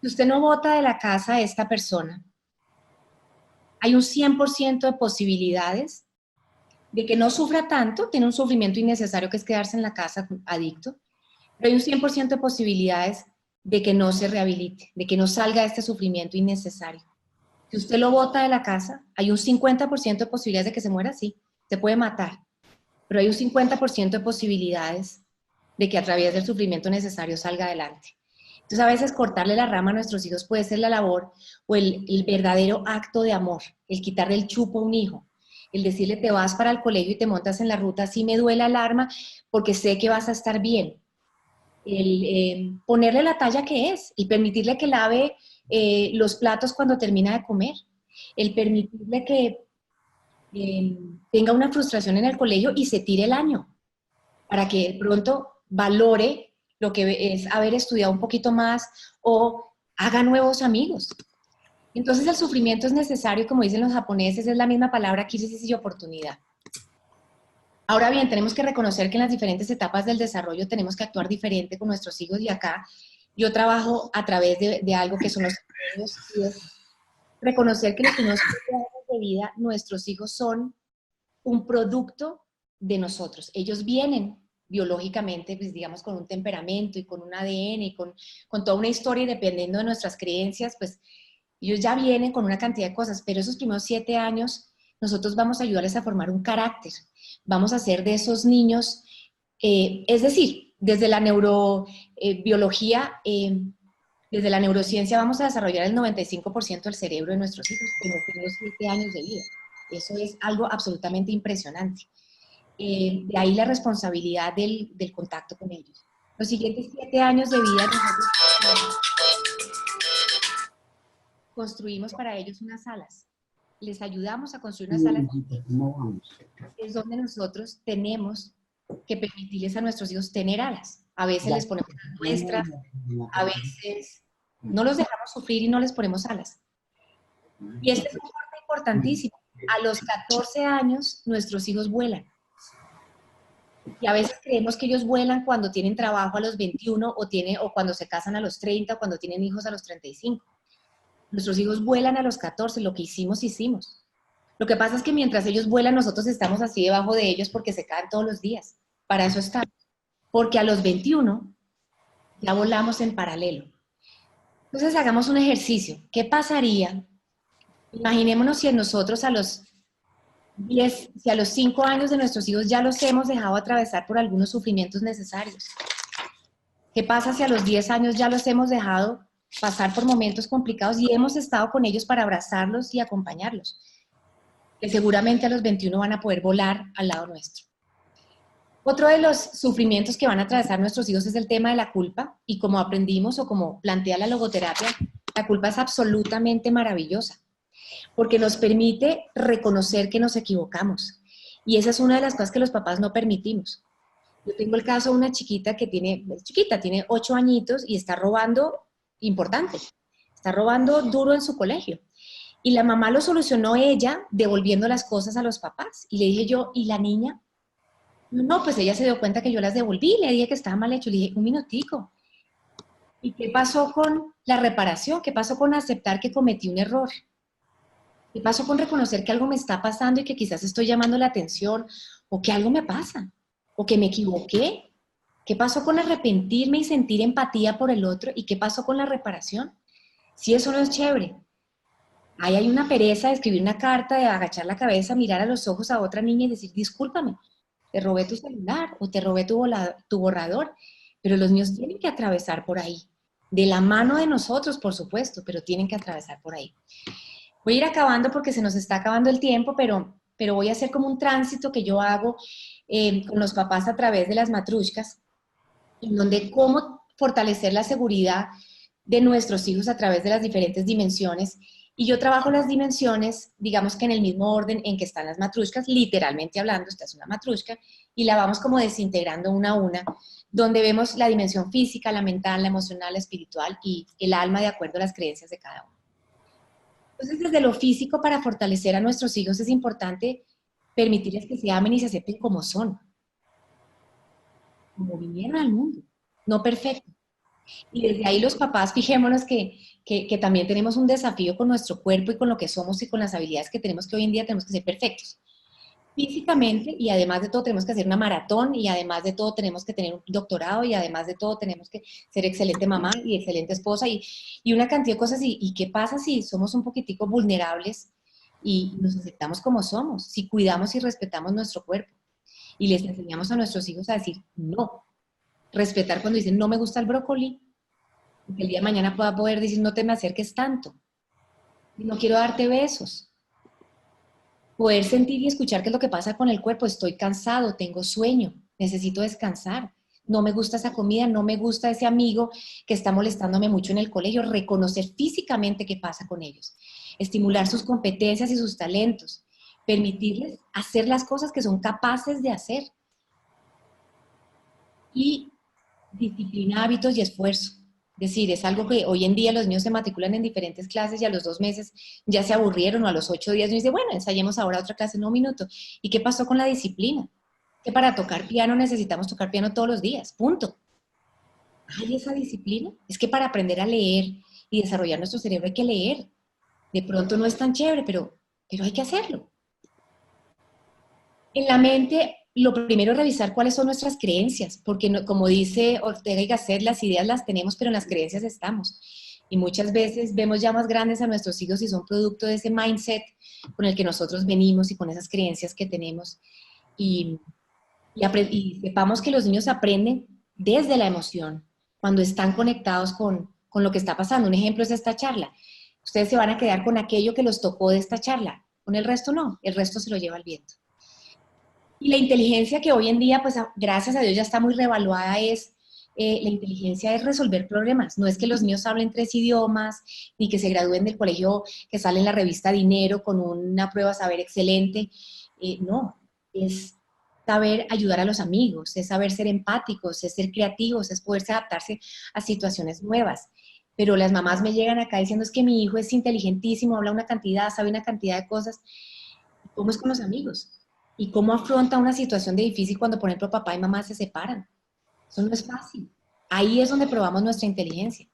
si usted no bota de la casa a esta persona, hay un 100% de posibilidades de que no sufra tanto, tiene un sufrimiento innecesario que es quedarse en la casa adicto, pero hay un 100% de posibilidades de que no se rehabilite, de que no salga de este sufrimiento innecesario. Si usted lo bota de la casa, hay un 50% de posibilidades de que se muera, sí, se puede matar, pero hay un 50% de posibilidades de que a través del sufrimiento necesario salga adelante. Entonces, a veces cortarle la rama a nuestros hijos puede ser la labor o el verdadero acto de amor, el quitarle el chupo a un hijo, el decirle: te vas para el colegio y te montas en la ruta, así me duele el alma porque sé que vas a estar bien. El ponerle la talla que es, y permitirle que lave los platos cuando termina de comer, el permitirle que tenga una frustración en el colegio y se tire el año, para que de pronto valore lo que es haber estudiado un poquito más o haga nuevos amigos. Entonces el sufrimiento es necesario, como dicen los japoneses, es la misma palabra, crisis y oportunidad. Ahora bien, tenemos que reconocer que en las diferentes etapas del desarrollo tenemos que actuar diferente con nuestros hijos, y acá yo trabajo a través de algo que son los sueños, y es reconocer que los primeros 7 años de vida, nuestros hijos son un producto de nosotros. Ellos vienen biológicamente, pues digamos, con un temperamento y con un ADN y con toda una historia, y dependiendo de nuestras creencias, pues ellos ya vienen con una cantidad de cosas, pero esos primeros 7 años nosotros vamos a ayudarles a formar un carácter, vamos a hacer de esos niños, es decir, desde la neurobiología, desde la neurociencia vamos a desarrollar el 95% del cerebro de nuestros hijos en los primeros 7 años de vida. Eso es algo absolutamente impresionante. De ahí la responsabilidad del contacto con ellos. Los siguientes 7 años de vida nosotros construimos para ellos unas alas. Les ayudamos a construir unas alas. Es donde nosotros tenemos que permitirles a nuestros hijos tener alas. A veces les ponemos las nuestras, a veces no los dejamos sufrir y no les ponemos alas. Y este es un parte importantísimo. A los 14 años nuestros hijos vuelan. Y a veces creemos que ellos vuelan cuando tienen trabajo a los 21 o cuando se casan a los 30 o cuando tienen hijos a los 35. Nuestros hijos vuelan a los 14, lo que hicimos, hicimos. Lo que pasa es que mientras ellos vuelan, nosotros estamos así debajo de ellos porque se caen todos los días. Para eso estamos. Porque a los 21 ya volamos en paralelo. Entonces hagamos un ejercicio. ¿Qué pasaría? Imaginémonos si nosotros a los 10, si a los 5 años de nuestros hijos ya los hemos dejado atravesar por algunos sufrimientos necesarios. ¿Qué pasa si a los 10 años ya los hemos dejado pasar por momentos complicados y hemos estado con ellos para abrazarlos y acompañarlos? Que seguramente a los 21 van a poder volar al lado nuestro. Otro de los sufrimientos que van a atravesar nuestros hijos es el tema de la culpa, y como aprendimos o como plantea la logoterapia, la culpa es absolutamente maravillosa, porque nos permite reconocer que nos equivocamos, y esa es una de las cosas que los papás no permitimos. Yo tengo el caso de una chiquita que tiene 8 añitos y está robando importante, está robando duro en su colegio. Y la mamá lo solucionó ella devolviendo las cosas a los papás. Y le dije yo: ¿y la niña? No, pues ella se dio cuenta que yo las devolví, le dije que estaba mal hecho. Le dije: un minutico. ¿Y qué pasó con la reparación? ¿Qué pasó con aceptar que cometí un error? ¿Qué pasó con reconocer que algo me está pasando y que quizás estoy llamando la atención, o que algo me pasa, o que me equivoqué? ¿Qué pasó con arrepentirme y sentir empatía por el otro? ¿Y qué pasó con la reparación? Si eso no es chévere. Ahí hay una pereza de escribir una carta, de agachar la cabeza, mirar a los ojos a otra niña y decir, discúlpame, te robé tu celular o te robé tu borrador, pero los niños tienen que atravesar por ahí. De la mano de nosotros, por supuesto, pero tienen que atravesar por ahí. Voy a ir acabando porque se nos está acabando el tiempo, pero voy a hacer como un tránsito que yo hago con los papás a través de las matrushkas, en donde cómo fortalecer la seguridad de nuestros hijos a través de las diferentes dimensiones. Y yo trabajo las dimensiones, digamos que en el mismo orden en que están las matrushkas, literalmente hablando, esta es una matrushka, y la vamos como desintegrando una a una, donde vemos la dimensión física, la mental, la emocional, la espiritual y el alma de acuerdo a las creencias de cada uno. Entonces, desde lo físico, para fortalecer a nuestros hijos es importante permitirles que se amen y se acepten como son, como vinieron al mundo, no perfecto. Y desde ahí los papás, fijémonos que también tenemos un desafío con nuestro cuerpo y con lo que somos y con las habilidades que tenemos, que hoy en día tenemos que ser perfectos físicamente, y además de todo tenemos que hacer una maratón, y además de todo tenemos que tener un doctorado, y además de todo tenemos que ser excelente mamá y excelente esposa, y una cantidad de cosas. Y qué pasa si somos un poquitico vulnerables y nos aceptamos como somos, si cuidamos y respetamos nuestro cuerpo, y les enseñamos a nuestros hijos a decir no, respetar cuando dicen no me gusta el brócoli, que el día de mañana pueda poder decir no te me acerques tanto, no quiero darte besos. Poder sentir y escuchar qué es lo que pasa con el cuerpo. Estoy cansado, tengo sueño, necesito descansar. No me gusta esa comida, no me gusta ese amigo que está molestándome mucho en el colegio. Reconocer físicamente qué pasa con ellos. Estimular sus competencias y sus talentos. Permitirles hacer las cosas que son capaces de hacer. Y disciplina, hábitos y esfuerzo. Es decir, es algo que hoy en día los niños se matriculan en diferentes clases y a los 2 meses ya se aburrieron, o a los 8 días uno dice, bueno, ensayemos ahora otra clase en un minuto. ¿Y qué pasó con la disciplina? Que para tocar piano necesitamos tocar piano todos los días, punto. ¿Hay esa disciplina? Es que para aprender a leer y desarrollar nuestro cerebro hay que leer. De pronto no es tan chévere, pero hay que hacerlo. En la mente, lo primero es revisar cuáles son nuestras creencias, porque no, como dice Ortega y Gasset, las ideas las tenemos, pero en las creencias estamos. Y muchas veces vemos ya más grandes a nuestros hijos y son producto de ese mindset con el que nosotros venimos y con esas creencias que tenemos. Y sepamos que los niños aprenden desde la emoción, cuando están conectados con lo que está pasando. Un ejemplo es esta charla. Ustedes se van a quedar con aquello que los tocó de esta charla, con el resto no, el resto se lo lleva el viento. Y la inteligencia que hoy en día, pues gracias a Dios ya está muy revaluada, es la inteligencia es resolver problemas. No es que los niños hablen 3 idiomas, ni que se gradúen del colegio que sale en la revista Dinero con una prueba saber excelente. No, es saber ayudar a los amigos, es saber ser empáticos, es ser creativos, es poderse adaptarse a situaciones nuevas. Pero las mamás me llegan acá diciendo, es que mi hijo es inteligentísimo, habla una cantidad, sabe una cantidad de cosas. ¿Cómo es con los amigos? ¿Y cómo afronta una situación de difícil cuando, por ejemplo, papá y mamá se separan? Eso no es fácil. Ahí es donde probamos nuestra inteligencia.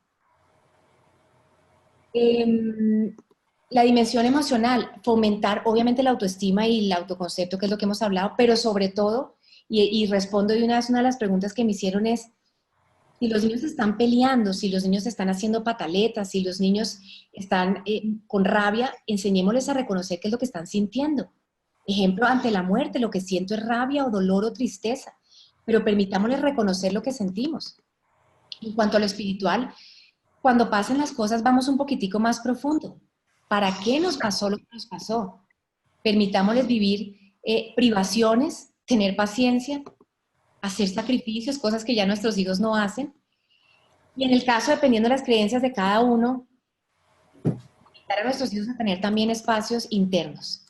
La dimensión emocional, fomentar obviamente la autoestima y el autoconcepto, que es lo que hemos hablado, pero sobre todo, y respondo de una vez, una de las preguntas que me hicieron es, si los niños están peleando, si los niños están haciendo pataletas, si los niños están con rabia, enseñémosles a reconocer qué es lo que están sintiendo. Ejemplo, ante la muerte, lo que siento es rabia o dolor o tristeza, pero permitámosles reconocer lo que sentimos. En cuanto a lo espiritual, cuando pasen las cosas vamos un poquitico más profundo. ¿Para qué nos pasó lo que nos pasó? Permitámosles vivir privaciones, tener paciencia, hacer sacrificios, cosas que ya nuestros hijos no hacen. Y en el caso, dependiendo de las creencias de cada uno, invitar a nuestros hijos a tener también espacios internos.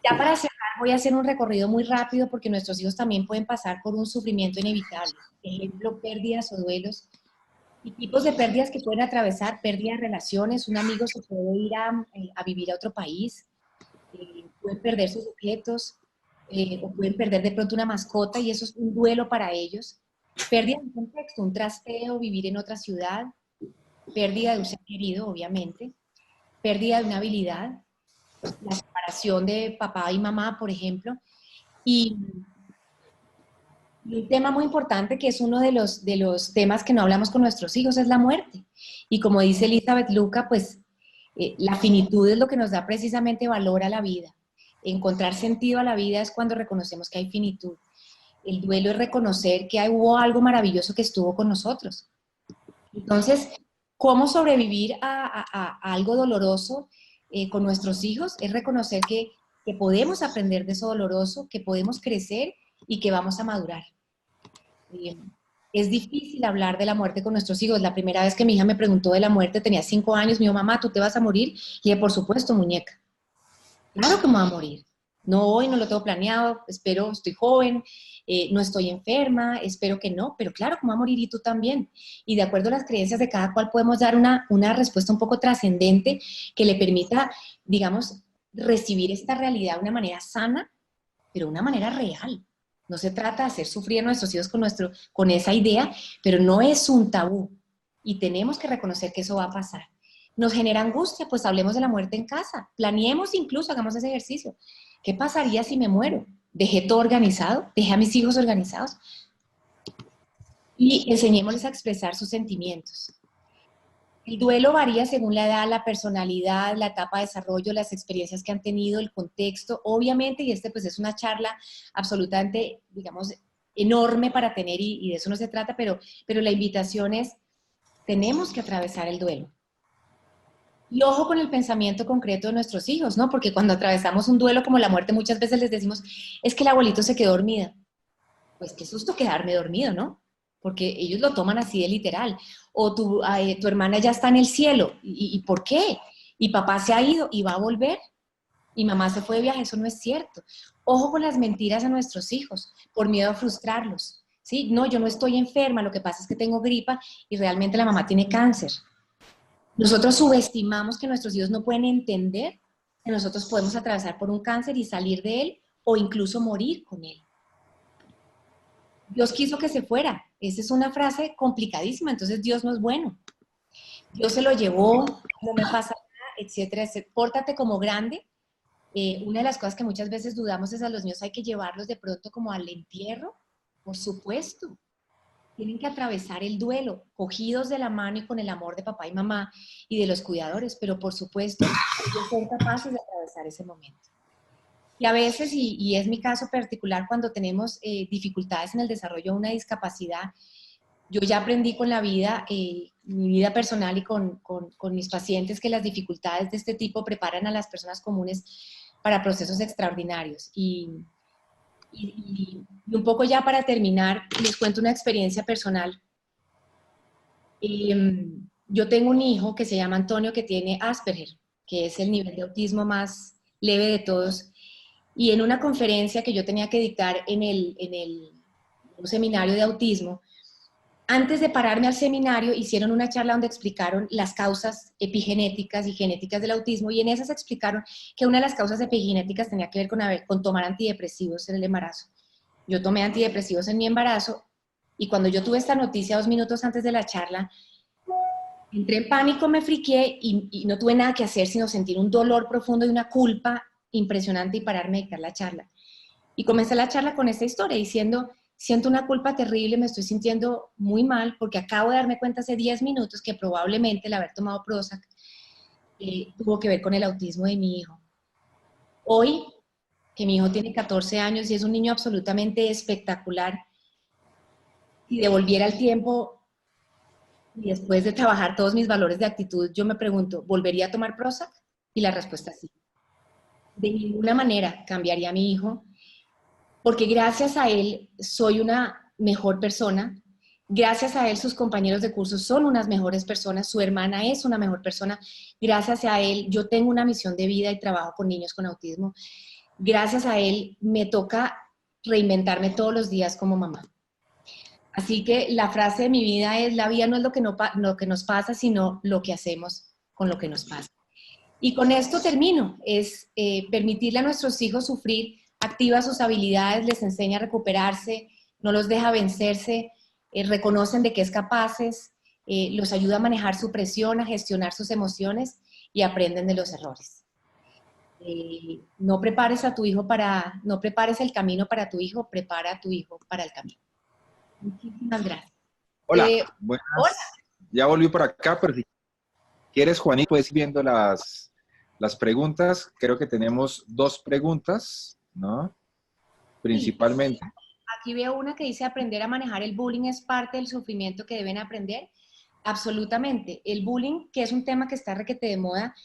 Ya para cerrar, voy a hacer un recorrido muy rápido porque nuestros hijos también pueden pasar por un sufrimiento inevitable. Ejemplo, pérdidas o duelos. Y tipos de pérdidas que pueden atravesar: pérdida de relaciones, un amigo se puede ir a vivir a otro país, pueden perder sus objetos, o pueden perder de pronto una mascota y eso es un duelo para ellos. Pérdida de un contexto, un trasteo, vivir en otra ciudad, pérdida de un ser querido, obviamente, pérdida de una habilidad, la separación de papá y mamá, por ejemplo, y un tema muy importante que es uno de los temas que no hablamos con nuestros hijos es la muerte. Y como dice Elizabeth Luca, pues La finitud es lo que nos da precisamente valor a la vida. Encontrar sentido a la vida es cuando reconocemos que hay finitud. El duelo es reconocer que hubo algo maravilloso que estuvo con nosotros. Entonces, ¿cómo sobrevivir a algo doloroso con nuestros hijos? Es reconocer que podemos aprender de eso doloroso, que podemos crecer y que vamos a madurar. Es difícil hablar de la muerte con nuestros hijos. La primera vez que mi hija me preguntó de la muerte, tenía 5 años, me dijo, mamá, ¿tú te vas a morir? Y dije, por supuesto, muñeca. Claro que me voy a morir. No hoy, no lo tengo planeado, espero, estoy joven, no estoy enferma, espero que no, pero claro que me voy a morir y tú también. Y de acuerdo a las creencias de cada cual podemos dar una respuesta un poco trascendente que le permita, digamos, recibir esta realidad de una manera sana, pero de una manera real. No se trata de hacer sufrir a nuestros hijos con esa idea, pero no es un tabú. Y tenemos que reconocer que eso va a pasar. Nos genera angustia, pues hablemos de la muerte en casa. Planeemos incluso, hagamos ese ejercicio. ¿Qué pasaría si me muero? ¿Dejé todo organizado? ¿Dejé a mis hijos organizados? Y enseñémosles a expresar sus sentimientos. El duelo varía según la edad, la personalidad, la etapa de desarrollo, las experiencias que han tenido, el contexto, obviamente, y pues es una charla absolutamente, digamos, enorme para tener y de eso no se trata, pero la invitación es, tenemos que atravesar el duelo. Y ojo con el pensamiento concreto de nuestros hijos, ¿no? Porque cuando atravesamos un duelo como la muerte, muchas veces les decimos, es que el abuelito se quedó dormida. Pues qué susto quedarme dormido, ¿no? Porque ellos lo toman así de literal. O tu hermana ya está en el cielo. ¿Y por qué? Y papá se ha ido y va a volver. Y mamá se fue de viaje. Eso no es cierto. Ojo con las mentiras a nuestros hijos, por miedo a frustrarlos. ¿Sí? No, yo no estoy enferma, lo que pasa es que tengo gripa y realmente la mamá tiene cáncer. Nosotros subestimamos que nuestros hijos no pueden entender que nosotros podemos atravesar por un cáncer y salir de él o incluso morir con él. Dios quiso que se fuera. Esa es una frase complicadísima, entonces Dios no es bueno. Dios se lo llevó, no me pasa nada, etcétera, etcétera. Pórtate como grande. Una de las cosas que muchas veces dudamos es a los niños hay que llevarlos de pronto como al entierro. Por supuesto. Tienen que atravesar el duelo, cogidos de la mano y con el amor de papá y mamá y de los cuidadores, pero por supuesto, ellos son capaces de atravesar ese momento. Y a veces, y es mi caso particular, cuando tenemos dificultades en el desarrollo de una discapacidad, yo ya aprendí con la vida, mi vida personal y con mis pacientes, que las dificultades de este tipo preparan a las personas comunes para procesos extraordinarios. Y un poco ya para terminar, les cuento una experiencia personal. Yo tengo un hijo que se llama Antonio que tiene Asperger, que es el nivel de autismo más leve de todos. Y en una conferencia que yo tenía que dictar en un seminario de autismo, antes de pararme al seminario, hicieron una charla donde explicaron las causas epigenéticas y genéticas del autismo, y en esas explicaron que una de las causas epigenéticas tenía que ver con tomar antidepresivos en el embarazo. Yo tomé antidepresivos en mi embarazo, y cuando yo tuve esta noticia 2 minutos antes de la charla, entré en pánico, me friqué y no tuve nada que hacer sino sentir un dolor profundo y una culpa impresionante y pararme a dictar la charla. Y comencé la charla con esta historia diciendo, siento una culpa terrible, me estoy sintiendo muy mal porque acabo de darme cuenta hace 10 minutos que probablemente el haber tomado Prozac tuvo que ver con el autismo de mi hijo. Hoy, que mi hijo tiene 14 años y es un niño absolutamente espectacular, si devolviera el tiempo y después de trabajar todos mis valores de actitud, yo me pregunto, ¿volvería a tomar Prozac? Y la respuesta es sí. De ninguna manera cambiaría a mi hijo, porque gracias a él soy una mejor persona, gracias a él sus compañeros de curso son unas mejores personas, su hermana es una mejor persona, gracias a él yo tengo una misión de vida y trabajo con niños con autismo, gracias a él me toca reinventarme todos los días como mamá. Así que la frase de mi vida es, la vida no es lo que nos pasa, sino lo que hacemos con lo que nos pasa. Y con esto termino, es permitirle a nuestros hijos sufrir, activa sus habilidades, les enseña a recuperarse, no los deja vencerse, reconocen de qué es capaces, los ayuda a manejar su presión, a gestionar sus emociones y aprenden de los errores. No prepares el camino para tu hijo, prepara a tu hijo para el camino. Muchísimas gracias. Hola, buenas. Hola. Ya volví por acá, pero sí. ¿Quieres, Juanito? Puedes ir viendo las preguntas. Creo que tenemos 2 preguntas, ¿no? Principalmente. Aquí veo una que dice: aprender a manejar el bullying es parte del sufrimiento que deben aprender. Absolutamente. El bullying, que es un tema que está requete de moda,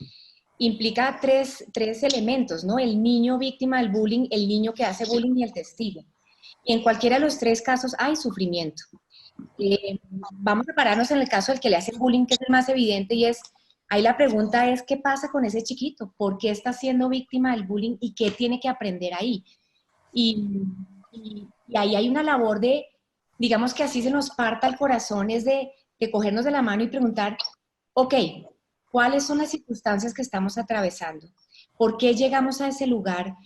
implica tres elementos, ¿no? El niño víctima del bullying, el niño que hace bullying y el testigo. Y en cualquiera de los 3 casos hay sufrimiento. Vamos a pararnos en el caso del que le hace bullying, que es el más evidente, y ahí la pregunta es: ¿qué pasa con ese chiquito? ¿Por qué está siendo víctima del bullying y qué tiene que aprender ahí? Y ahí hay una labor de, digamos que así se nos parta el corazón, es de cogernos de la mano y preguntar: ok, ¿cuáles son las circunstancias que estamos atravesando? ¿Por qué llegamos a ese lugar?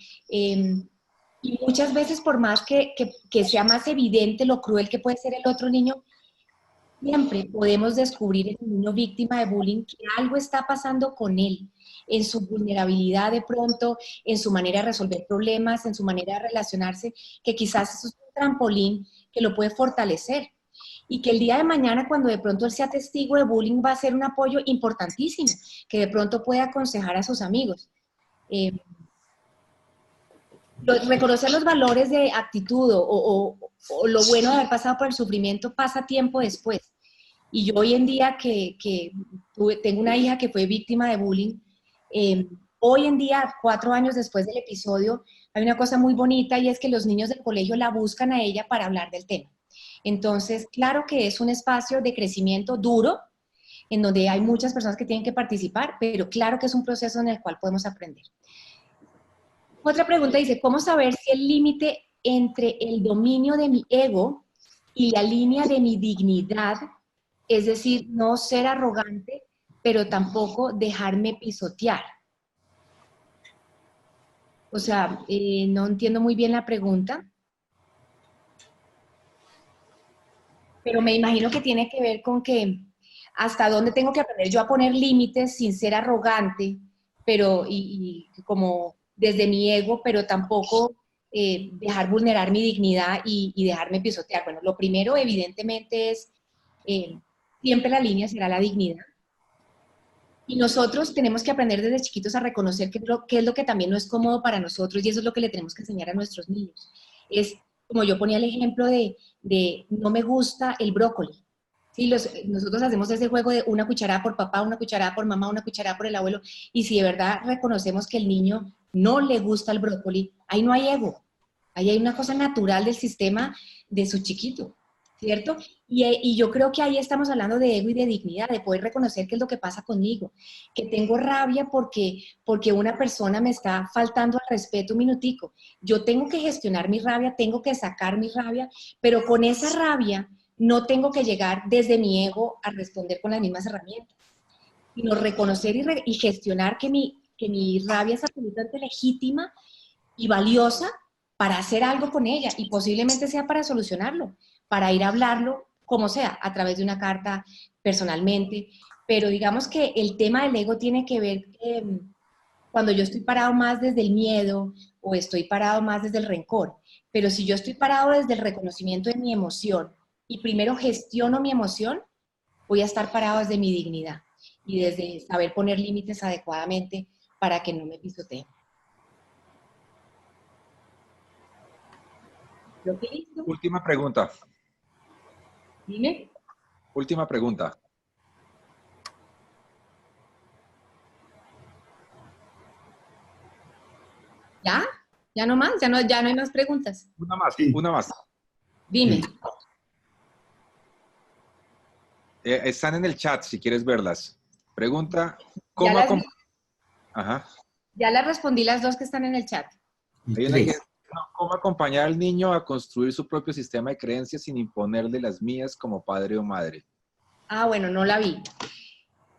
Y muchas veces, por más que sea más evidente lo cruel que puede ser el otro niño, siempre podemos descubrir en el niño víctima de bullying que algo está pasando con él, en su vulnerabilidad de pronto, en su manera de resolver problemas, en su manera de relacionarse, que quizás eso es un trampolín que lo puede fortalecer. Y que el día de mañana, cuando de pronto él sea testigo de bullying, va a ser un apoyo importantísimo, que de pronto puede aconsejar a sus amigos. Reconocer los valores de actitud o lo bueno de haber pasado por el sufrimiento pasa tiempo después. Y yo hoy en día tengo una hija que fue víctima de bullying, hoy en día, 4 años después del episodio, hay una cosa muy bonita, y es que los niños del colegio la buscan a ella para hablar del tema. Entonces, claro que es un espacio de crecimiento duro, en donde hay muchas personas que tienen que participar, pero claro que es un proceso en el cual podemos aprender. Otra pregunta dice: ¿cómo saber si el límite entre el dominio de mi ego y la línea de mi dignidad, es decir, no ser arrogante, pero tampoco dejarme pisotear? O sea, no entiendo muy bien la pregunta, pero me imagino que tiene que ver con que hasta dónde tengo que aprender yo a poner límites sin ser arrogante, pero y como desde mi ego, pero tampoco dejar vulnerar mi dignidad y dejarme pisotear. Bueno, lo primero evidentemente es, siempre la línea será la dignidad. Y nosotros tenemos que aprender desde chiquitos a reconocer qué es lo que también no es cómodo para nosotros, y eso es lo que le tenemos que enseñar a nuestros niños. Es, como yo ponía el ejemplo de no me gusta el brócoli. Sí, nosotros hacemos ese juego de una cucharada por papá, una cucharada por mamá, una cucharada por el abuelo, y si de verdad reconocemos que el niño no le gusta el brócoli, ahí no hay ego, ahí hay una cosa natural del sistema de su chiquito, ¿cierto? Y yo creo que ahí estamos hablando de ego y de dignidad, de poder reconocer qué es lo que pasa conmigo, que tengo rabia porque una persona me está faltando al respeto un minutico. Yo tengo que gestionar mi rabia, tengo que sacar mi rabia, pero con esa rabia no tengo que llegar desde mi ego a responder con las mismas herramientas, sino reconocer y gestionar que mi rabia es absolutamente legítima y valiosa para hacer algo con ella, y posiblemente sea para solucionarlo, para ir a hablarlo, como sea, a través de una carta, personalmente. Pero digamos que el tema del ego tiene que ver cuando yo estoy parado más desde el miedo o estoy parado más desde el rencor. Pero si yo estoy parado desde el reconocimiento de mi emoción y primero gestiono mi emoción, voy a estar parado desde mi dignidad y desde saber poner límites adecuadamente para que no me pisoteen. Creo que listo. Última pregunta. Dime. Última pregunta. ¿Ya? ¿Ya no más? ¿Ya no hay más preguntas? Una más, Sí. una más. Dime. Están en el chat si quieres verlas. Pregunta, Ya ¿cómo las, Ajá. ya las respondí las 2 que están en el chat. Hay una que, ¿cómo acompañar al niño a construir su propio sistema de creencias sin imponerle las mías como padre o madre? Ah, bueno, no la vi.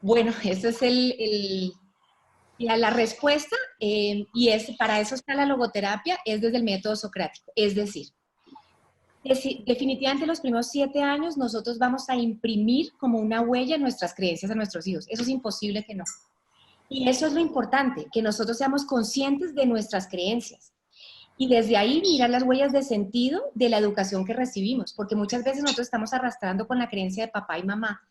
Bueno, esa es la respuesta, y para eso está la logoterapia, es desde el método socrático. Es decir, definitivamente los primeros 7 años nosotros vamos a imprimir como una huella nuestras creencias a nuestros hijos. Eso es imposible que no. Y eso es lo importante, que nosotros seamos conscientes de nuestras creencias. Y desde ahí mirar las huellas de sentido de la educación que recibimos, porque muchas veces nosotros estamos arrastrando con la creencia de papá y mamá,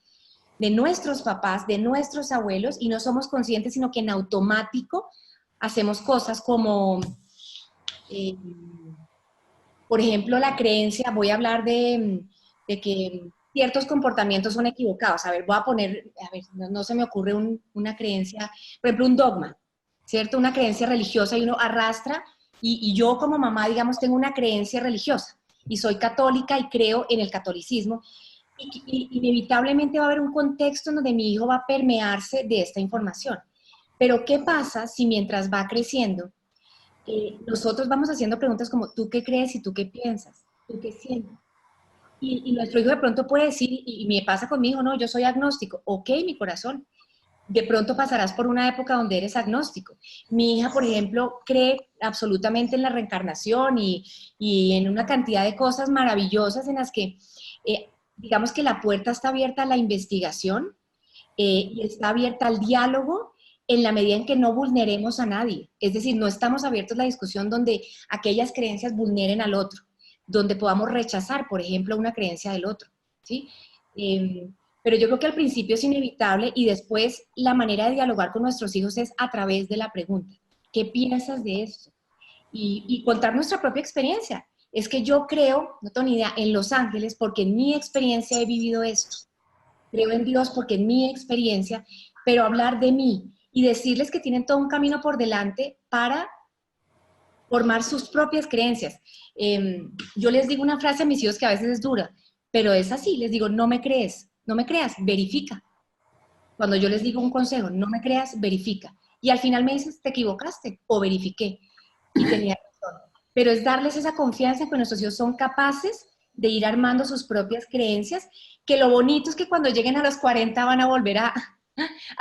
de nuestros papás, de nuestros abuelos, y no somos conscientes, sino que en automático hacemos cosas como, eh, por ejemplo, la creencia, voy a hablar de que ciertos comportamientos son equivocados. A ver, voy a poner, a ver, no se me ocurre una creencia, por ejemplo, un dogma, ¿cierto? Una creencia religiosa y uno arrastra, y yo como mamá, digamos, tengo una creencia religiosa y soy católica y creo en el catolicismo, y inevitablemente va a haber un contexto en donde mi hijo va a permearse de esta información. Pero ¿qué pasa si mientras va creciendo, nosotros vamos haciendo preguntas como, ¿tú qué crees y tú qué piensas? ¿Tú qué sientes? Y nuestro hijo de pronto puede decir, y me pasa con mi hijo, no, yo soy agnóstico. Ok, mi corazón, de pronto pasarás por una época donde eres agnóstico. Mi hija, por ejemplo, cree absolutamente en la reencarnación y en una cantidad de cosas maravillosas en las que, digamos que la puerta está abierta a la investigación, y está abierta al diálogo en la medida en que no vulneremos a nadie. Es decir, no estamos abiertos a la discusión donde aquellas creencias vulneren al otro, donde podamos rechazar, por ejemplo, una creencia del otro, ¿sí? Pero yo creo que al principio es inevitable y después la manera de dialogar con nuestros hijos es a través de la pregunta. ¿Qué piensas de esto? Y contar nuestra propia experiencia. Es que yo creo, no tengo ni idea, en los ángeles porque en mi experiencia he vivido esto. Creo en Dios porque en mi experiencia, pero hablar de mí y decirles que tienen todo un camino por delante para formar sus propias creencias. Yo les digo una frase a mis hijos que a veces es dura, pero es así, les digo, no me crees, no me creas, verifica. Cuando yo les digo un consejo, no me creas, verifica. Y al final me dices, te equivocaste o verifiqué. Y tenía razón. Pero es darles esa confianza en que nuestros hijos son capaces de ir armando sus propias creencias, que lo bonito es que cuando lleguen a los 40 van a volver a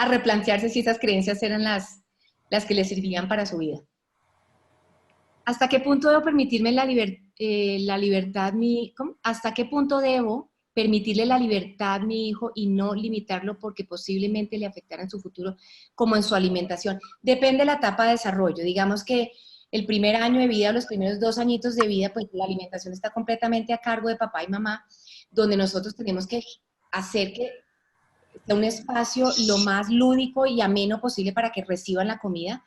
replantearse si esas creencias eran las que les servían para su vida. ¿Hasta qué punto debo permitirme la libertad, ¿cómo? ¿Hasta qué punto debo permitirle la libertad a mi hijo y no limitarlo porque posiblemente le afectara en su futuro, como en su alimentación? Depende de la etapa de desarrollo. Digamos que el primer año de vida, los primeros 2 añitos de vida, pues la alimentación está completamente a cargo de papá y mamá, donde nosotros tenemos que hacer que sea un espacio lo más lúdico y ameno posible para que reciban la comida.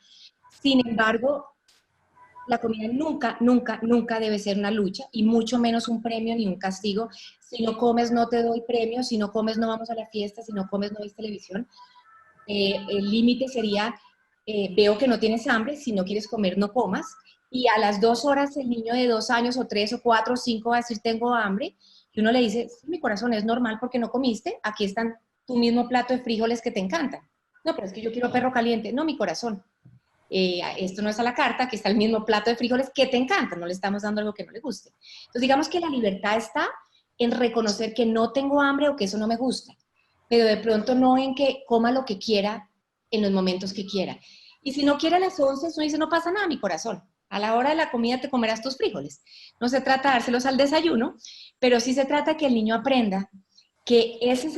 Sin embargo, la comida nunca, nunca, nunca debe ser una lucha y mucho menos un premio ni un castigo. Si no comes, no te doy premio. Si no comes, no vamos a la fiesta. Si no comes, no ves televisión. El límite sería, veo que no tienes hambre. Si no quieres comer, no comas. Y a las 2 horas el niño de 2 años o 3 o 4 o 5 va a decir, tengo hambre. Y uno le dice, sí, mi corazón, es normal porque no comiste. Aquí están tu mismo plato de frijoles que te encantan. No, pero es que yo quiero perro caliente. No, mi corazón, esto no es a la carta, aquí está el mismo plato de frijoles que te encanta, no le estamos dando algo que no le guste. Entonces digamos que la libertad está en reconocer que no tengo hambre o que eso no me gusta, pero de pronto no en que coma lo que quiera en los momentos que quiera. Y si no quiere a las 11, uno dice, no pasa nada, mi corazón. A la hora de la comida te comerás tus frijoles. No se trata de dárselos al desayuno, pero sí se trata de que el niño aprenda que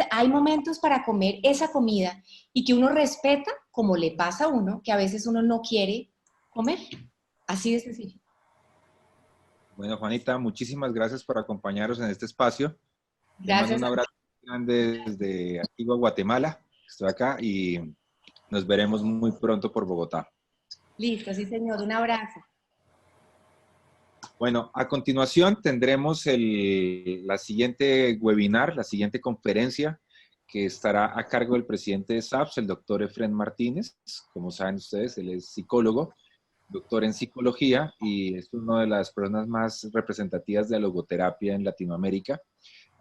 hay momentos para comer esa comida y que uno respeta, como le pasa a uno, que a veces uno no quiere comer. Así de sencillo. Bueno, Juanita, muchísimas gracias por acompañarnos en este espacio. Te mando Gracias. un abrazo grande desde Antigua, Guatemala. Estoy acá y nos veremos muy pronto por Bogotá. Listo, sí señor, un abrazo. Bueno, a continuación tendremos la siguiente webinar, la siguiente conferencia que estará a cargo del presidente de SAPS, el doctor Efren Martínez. Como saben ustedes, él es psicólogo, doctor en psicología y es una de las personas más representativas de la logoterapia en Latinoamérica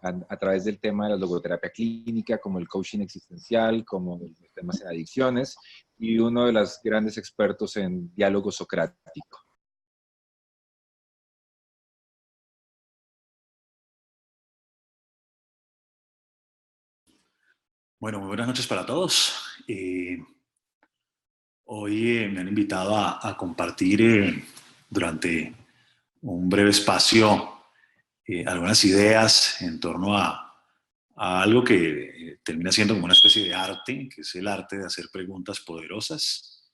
a través del tema de la logoterapia clínica, como el coaching existencial, como los temas en adicciones y uno de los grandes expertos en diálogo socrático. Bueno, muy buenas noches para todos. Hoy me han invitado a compartir durante un breve espacio algunas ideas en torno a algo que termina siendo como una especie de arte, que es el arte de hacer preguntas poderosas,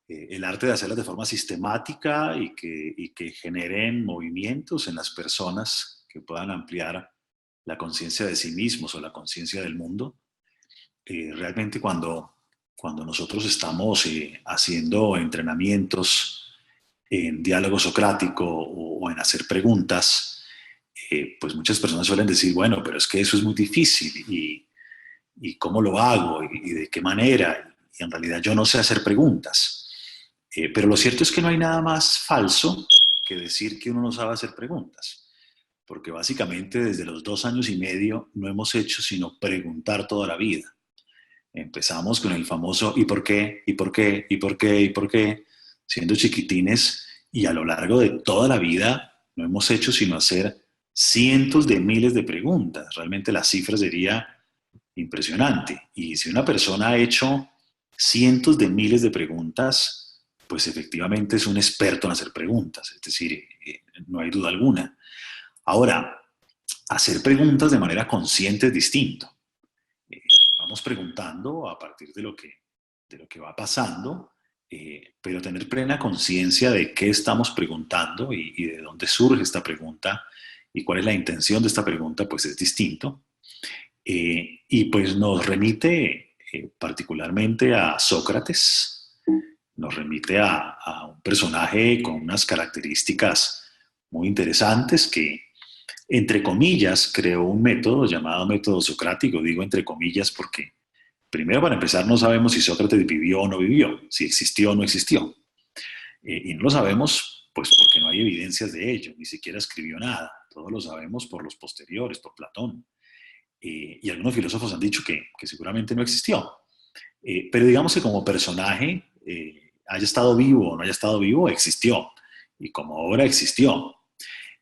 el arte de hacerlas de forma sistemática y que generen movimientos en las personas que puedan ampliar la conciencia de sí mismos o la conciencia del mundo realmente cuando nosotros estamos haciendo entrenamientos en diálogo socrático o en hacer preguntas, pues muchas personas suelen decir, bueno, pero es que eso es muy difícil y cómo lo hago y de qué manera. Y en realidad yo no sé hacer preguntas. Pero lo cierto es que no hay nada más falso que decir que uno no sabe hacer preguntas. Porque básicamente desde los 2 años y medio no hemos hecho sino preguntar toda la vida. Empezamos con el famoso ¿y por qué? ¿Y por qué? ¿Y por qué? ¿Y por qué? Siendo chiquitines, y a lo largo de toda la vida no hemos hecho sino hacer cientos de miles de preguntas. Realmente la cifra sería impresionante. Y si una persona ha hecho cientos de miles de preguntas, pues efectivamente es un experto en hacer preguntas. Es decir, no hay duda alguna. Ahora, hacer preguntas de manera consciente es distinto. Eh, Vamos preguntando a partir de lo que va pasando, pero tener plena conciencia de qué estamos preguntando y de dónde surge esta pregunta y cuál es la intención de esta pregunta, pues es distinto. Y pues nos remite particularmente a Sócrates, nos remite a un personaje con unas características muy interesantes que, entre comillas, creó un método llamado método socrático. Digo entre comillas porque, primero, para empezar, no sabemos si Sócrates vivió o no vivió, si existió o no existió. Y no lo sabemos pues porque no hay evidencias de ello, ni siquiera escribió nada. Todos lo sabemos por los posteriores, por Platón. Y algunos filósofos han dicho que seguramente no existió. Pero digamos que como personaje, haya estado vivo o no haya estado vivo, existió. Y como obra existió.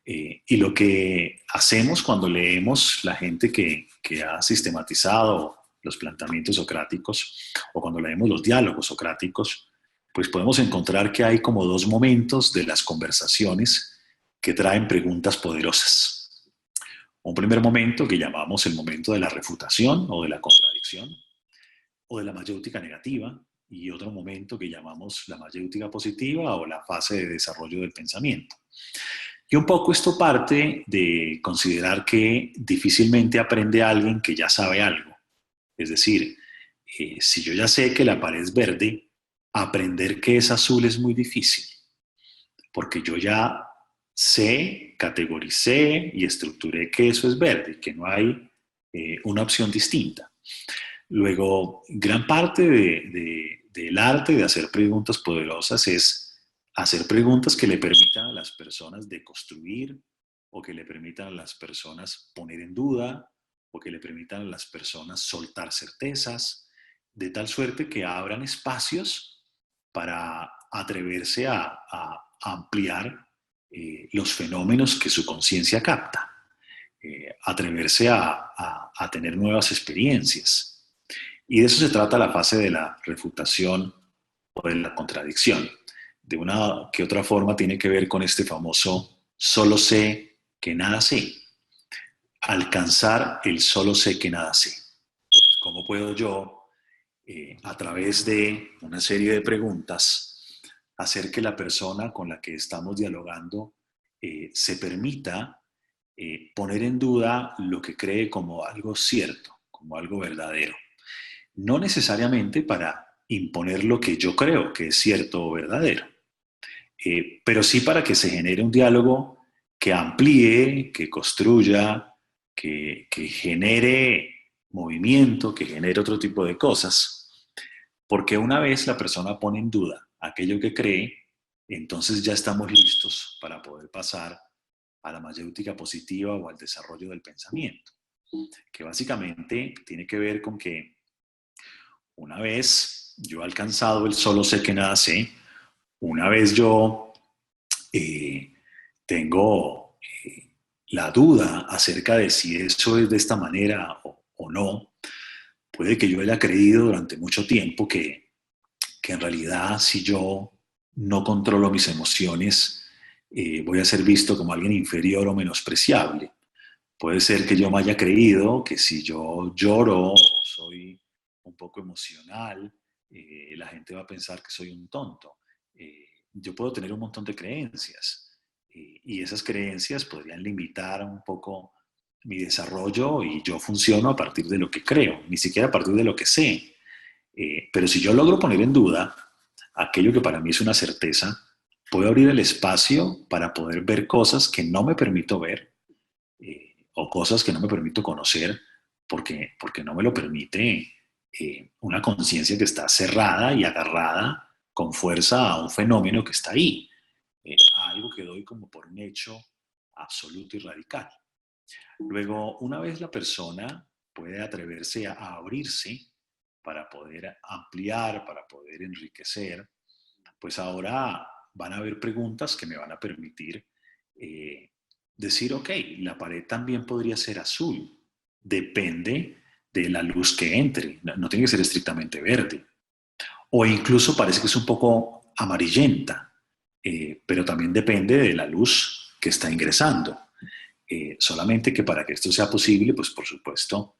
Y lo que hacemos cuando leemos la gente que ha sistematizado los planteamientos socráticos o cuando leemos los diálogos socráticos, pues podemos encontrar que hay como dos momentos de las conversaciones que traen preguntas poderosas. Un primer momento que llamamos el momento de la refutación o de la contradicción o de la mayéutica negativa, y otro momento que llamamos la mayéutica positiva o la fase de desarrollo del pensamiento. Y un poco esto parte de considerar que difícilmente aprende alguien que ya sabe algo. Es decir, si yo ya sé que la pared es verde, aprender que es azul es muy difícil, porque yo ya sé, categoricé y estructuré que eso es verde, que no hay una opción distinta. Luego, gran parte del arte de hacer preguntas poderosas es hacer preguntas que le permitan a las personas deconstruir o que le permitan a las personas poner en duda o que le permitan a las personas soltar certezas, de tal suerte que abran espacios para atreverse a ampliar los fenómenos que su conciencia capta, atreverse a tener nuevas experiencias. Y de eso se trata la fase de la refutación o de la contradicción. De una que otra forma tiene que ver con este famoso solo sé que nada sé. Alcanzar el solo sé que nada sé. ¿Cómo puedo yo, a través de una serie de preguntas, hacer que la persona con la que estamos dialogando se permita poner en duda lo que cree como algo cierto, como algo verdadero? No necesariamente para imponer lo que yo creo que es cierto o verdadero, pero sí para que se genere un diálogo que amplíe, que construya, que genere movimiento, que genere otro tipo de cosas, porque una vez la persona pone en duda aquello que cree, entonces ya estamos listos para poder pasar a la mayéutica positiva o al desarrollo del pensamiento, que básicamente tiene que ver con que una vez yo he alcanzado el solo sé que nada sé, una vez yo eh, tengo la duda acerca de si eso es de esta manera o no, puede que yo haya creído durante mucho tiempo que en realidad si yo no controlo mis emociones, voy a ser visto como alguien inferior o menospreciable. Puede ser que yo me haya creído que si yo lloro o soy un poco emocional, la gente va a pensar que soy un tonto. Yo puedo tener un montón de creencias y esas creencias podrían limitar un poco mi desarrollo y yo funciono a partir de lo que creo, ni siquiera a partir de lo que sé. Pero si yo logro poner en duda aquello que para mí es una certeza, puedo abrir el espacio para poder ver cosas que no me permito ver o cosas que no me permito conocer porque no me lo permite una conciencia que está cerrada y agarrada con fuerza a un fenómeno que está ahí, a algo que doy como por un hecho absoluto y radical. Luego, una vez la persona puede atreverse a abrirse para poder ampliar, para poder enriquecer, pues ahora van a haber preguntas que me van a permitir decir, ok, la pared también podría ser azul, depende de la luz que entre, no tiene que ser estrictamente verde, o incluso parece que es un poco amarillenta, pero también depende de la luz que está ingresando. Solamente que para que esto sea posible, pues por supuesto,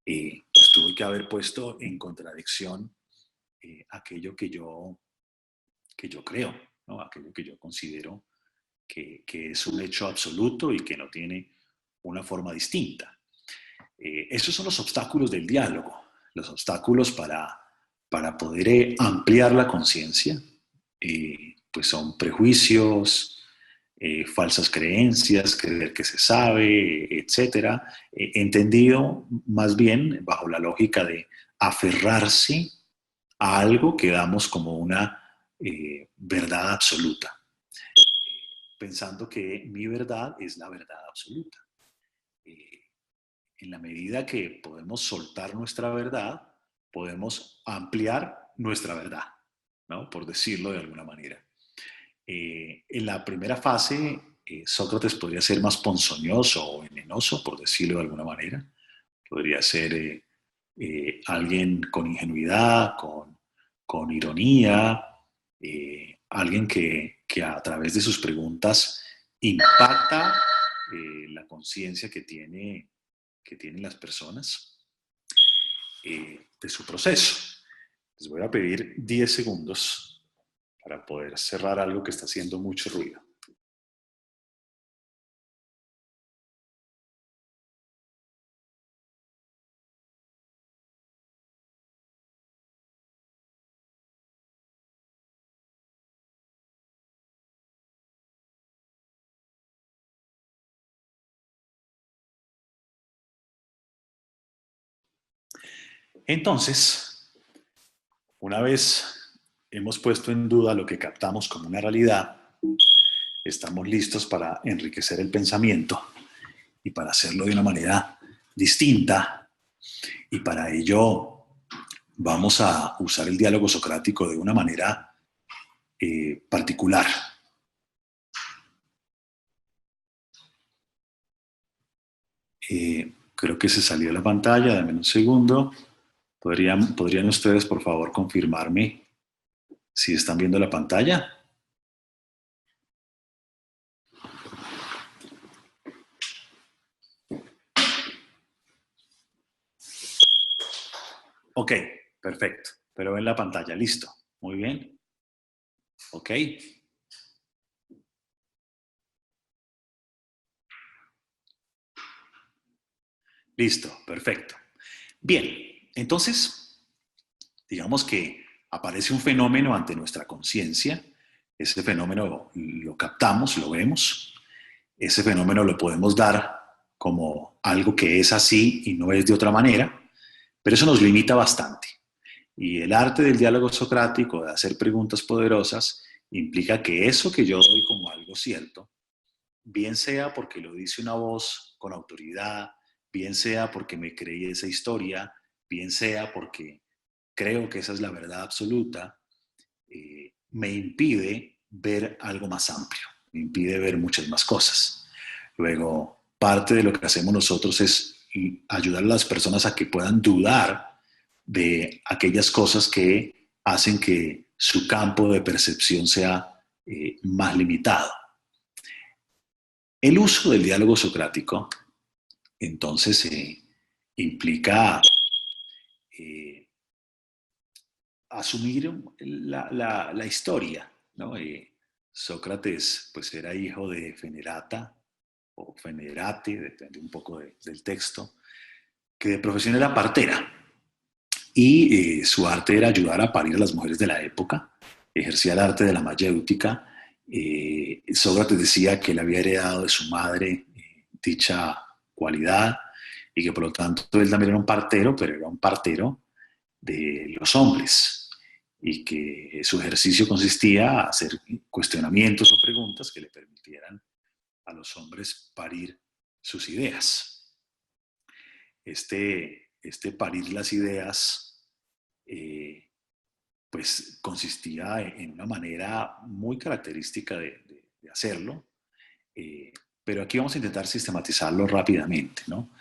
pues tuve que haber puesto en contradicción aquello que yo creo, ¿no? Aquello que yo considero que es un hecho absoluto y que no tiene una forma distinta. Esos son los obstáculos del diálogo, los obstáculos para poder ampliar la conciencia, pues son prejuicios, falsas creencias, creer que se sabe, etcétera, entendido más bien bajo la lógica de aferrarse a algo que damos como una verdad absoluta, pensando que mi verdad es la verdad absoluta. Eh, en la medida que podemos soltar nuestra verdad, podemos ampliar nuestra verdad, ¿no? Por decirlo de alguna manera. En la primera fase, Sócrates podría ser más ponzoñoso o venenoso, por decirlo de alguna manera. Podría ser alguien con ingenuidad, con ironía, alguien que a través de sus preguntas impacta la conciencia que tienen las personas de su proceso. Les voy a pedir 10 segundos para poder cerrar algo que está haciendo mucho ruido. Entonces, una vez hemos puesto en duda lo que captamos como una realidad, estamos listos para enriquecer el pensamiento y para hacerlo de una manera distinta. Y para ello vamos a usar el diálogo socrático de una manera particular. Creo que se salió la pantalla, dame un segundo. ¿Podrían ustedes, por favor, confirmarme si están viendo la pantalla? Ok, perfecto. Pero ven la pantalla, listo. Muy bien. Ok. Listo, perfecto. Bien, entonces, digamos que aparece un fenómeno ante nuestra conciencia. Ese fenómeno lo captamos, lo vemos. Ese fenómeno lo podemos dar como algo que es así y no es de otra manera, pero eso nos limita bastante. Y el arte del diálogo socrático, de hacer preguntas poderosas, implica que eso que yo doy como algo cierto, bien sea porque lo dice una voz con autoridad, bien sea porque me creí esa historia, bien sea porque creo que esa es la verdad absoluta, me impide ver algo más amplio, me impide ver muchas más cosas. Luego, parte de lo que hacemos nosotros es ayudar a las personas a que puedan dudar de aquellas cosas que hacen que su campo de percepción sea más limitado. El uso del diálogo socrático, entonces, implica asumir la historia, ¿no? Sócrates, pues, era hijo de Fenerata, o Fenerate, depende un poco del texto, que de profesión era partera. Y su arte era ayudar a parir a las mujeres de la época, ejercía el arte de la mayéutica. Sócrates decía que él había heredado de su madre dicha cualidad y que por lo tanto él también era un partero, pero era un partero de los hombres y que su ejercicio consistía en hacer cuestionamientos o preguntas que le permitieran a los hombres parir sus ideas. Este parir las ideas pues consistía en una manera muy característica de hacerlo, pero aquí vamos a intentar sistematizarlo rápidamente, ¿no?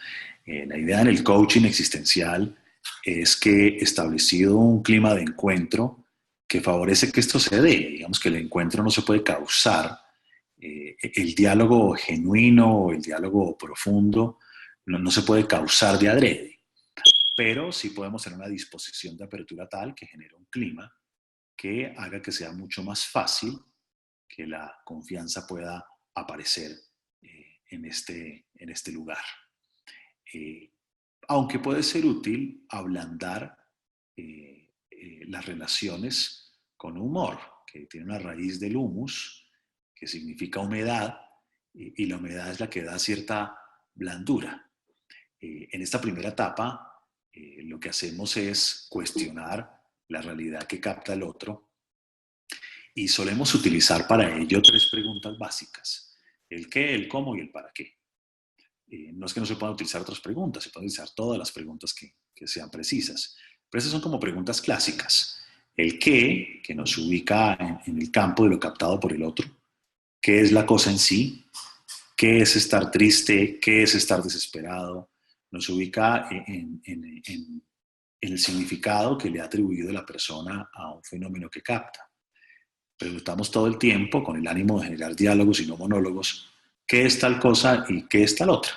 La idea en el coaching existencial es que establecido un clima de encuentro que favorece que esto se dé, digamos que el encuentro no se puede causar, el diálogo genuino o el diálogo profundo no se puede causar de adrede, pero sí podemos tener una disposición de apertura tal que genere un clima que haga que sea mucho más fácil que la confianza pueda aparecer en este lugar. Aunque puede ser útil ablandar las relaciones con humor, que tiene una raíz del humus, que significa humedad, y la humedad es la que da cierta blandura. En esta primera etapa, lo que hacemos es cuestionar la realidad que capta el otro y solemos utilizar para ello 3 preguntas básicas: el qué, el cómo y el para qué. No es que no se puedan utilizar otras preguntas, se pueden utilizar todas las preguntas que sean precisas, pero esas son como preguntas clásicas. El qué, que nos ubica en el campo de lo captado por el otro. ¿Qué es la cosa en sí? ¿Qué es estar triste? ¿Qué es estar desesperado? Nos ubica en el significado que le ha atribuido la persona a un fenómeno que capta. Preguntamos todo el tiempo con el ánimo de generar diálogos y no monólogos: ¿qué es tal cosa y qué es tal otra?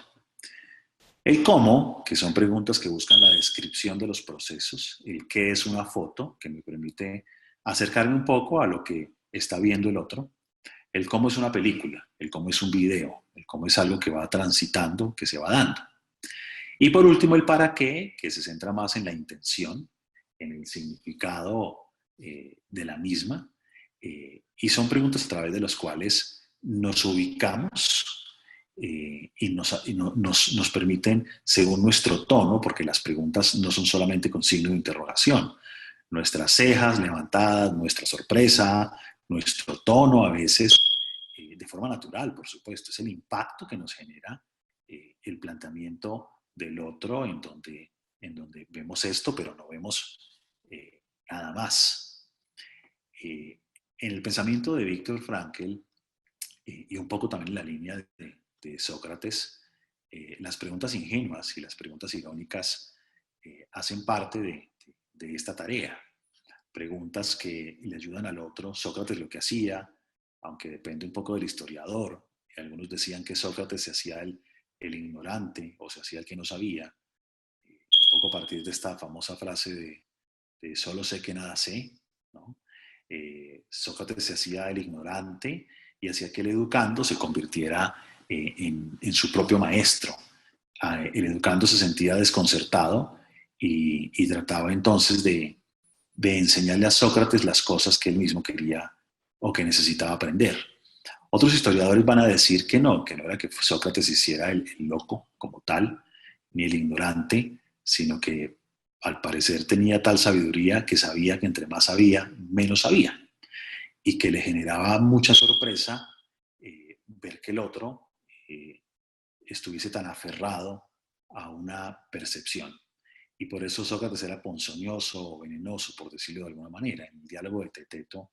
El cómo, que son preguntas que buscan la descripción de los procesos. El qué es una foto, que me permite acercarme un poco a lo que está viendo el otro. El cómo es una película, el cómo es un video, el cómo es algo que va transitando, que se va dando. Y por último, el para qué, que se centra más en la intención, en el significado de la misma. Y son preguntas a través de las cuales nos ubicamos y nos permiten, según nuestro tono, porque las preguntas no son solamente con signo de interrogación, nuestras cejas levantadas, nuestra sorpresa, nuestro tono a veces, de forma natural, por supuesto, es el impacto que nos genera el planteamiento del otro en donde vemos esto, pero no vemos nada más. En el pensamiento de Viktor Frankl, y un poco también en la línea de Sócrates, las preguntas ingenuas y las preguntas irónicas hacen parte de esta tarea. Preguntas que le ayudan al otro. Sócrates lo que hacía, aunque depende un poco del historiador, y algunos decían que Sócrates se hacía el ignorante o se hacía el que no sabía, un poco a partir de esta famosa frase de solo sé que nada sé, ¿no? Sócrates se hacía el ignorante y hacía que el educando se convirtiera en su propio maestro. El educando se sentía desconcertado y trataba entonces de enseñarle a Sócrates las cosas que él mismo quería o que necesitaba aprender. Otros historiadores van a decir que no era que Sócrates hiciera el loco como tal, ni el ignorante, sino que al parecer tenía tal sabiduría que sabía que entre más sabía, menos sabía, y que le generaba mucha sorpresa ver que el otro estuviese tan aferrado a una percepción. Y por eso Sócrates era ponzoñoso o venenoso, por decirlo de alguna manera. En el diálogo de Teteto,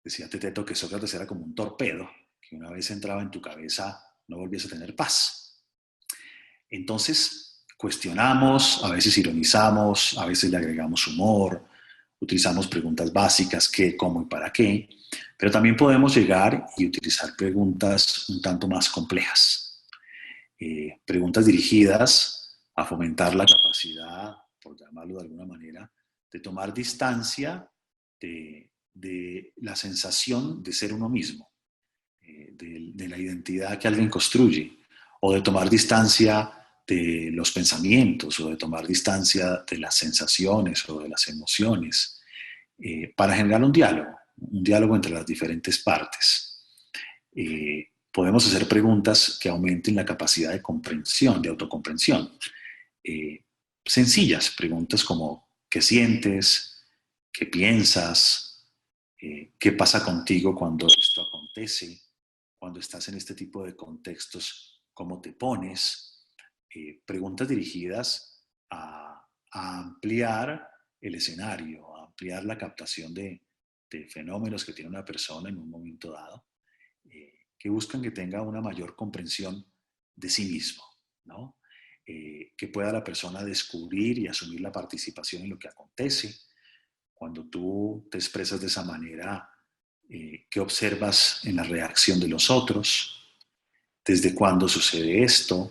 decía Teteto que Sócrates era como un torpedo, que una vez entraba en tu cabeza no volvías a tener paz. Entonces, cuestionamos, a veces ironizamos, a veces le agregamos humor, utilizamos preguntas básicas, qué, cómo y para qué, pero también podemos llegar y utilizar preguntas un tanto más complejas. Preguntas dirigidas a fomentar la capacidad, por llamarlo de alguna manera, de tomar distancia de la sensación de ser uno mismo. de la identidad que alguien construye, o de tomar distancia de los pensamientos, o de tomar distancia de las sensaciones o de las emociones, para generar un diálogo entre las diferentes partes. Podemos hacer preguntas que aumenten la capacidad de comprensión, de autocomprensión. Sencillas, preguntas como ¿qué sientes? ¿Qué piensas? ¿Qué pasa contigo cuando esto acontece? Cuando estás en este tipo de contextos, ¿cómo te pones? Preguntas dirigidas a ampliar el escenario, a ampliar la captación de fenómenos que tiene una persona en un momento dado, que buscan que tenga una mayor comprensión de sí mismo, ¿no? Que pueda la persona descubrir y asumir la participación en lo que acontece. Cuando tú te expresas de esa manera, ¿qué observas en la reacción de los otros? ¿Desde cuándo sucede esto?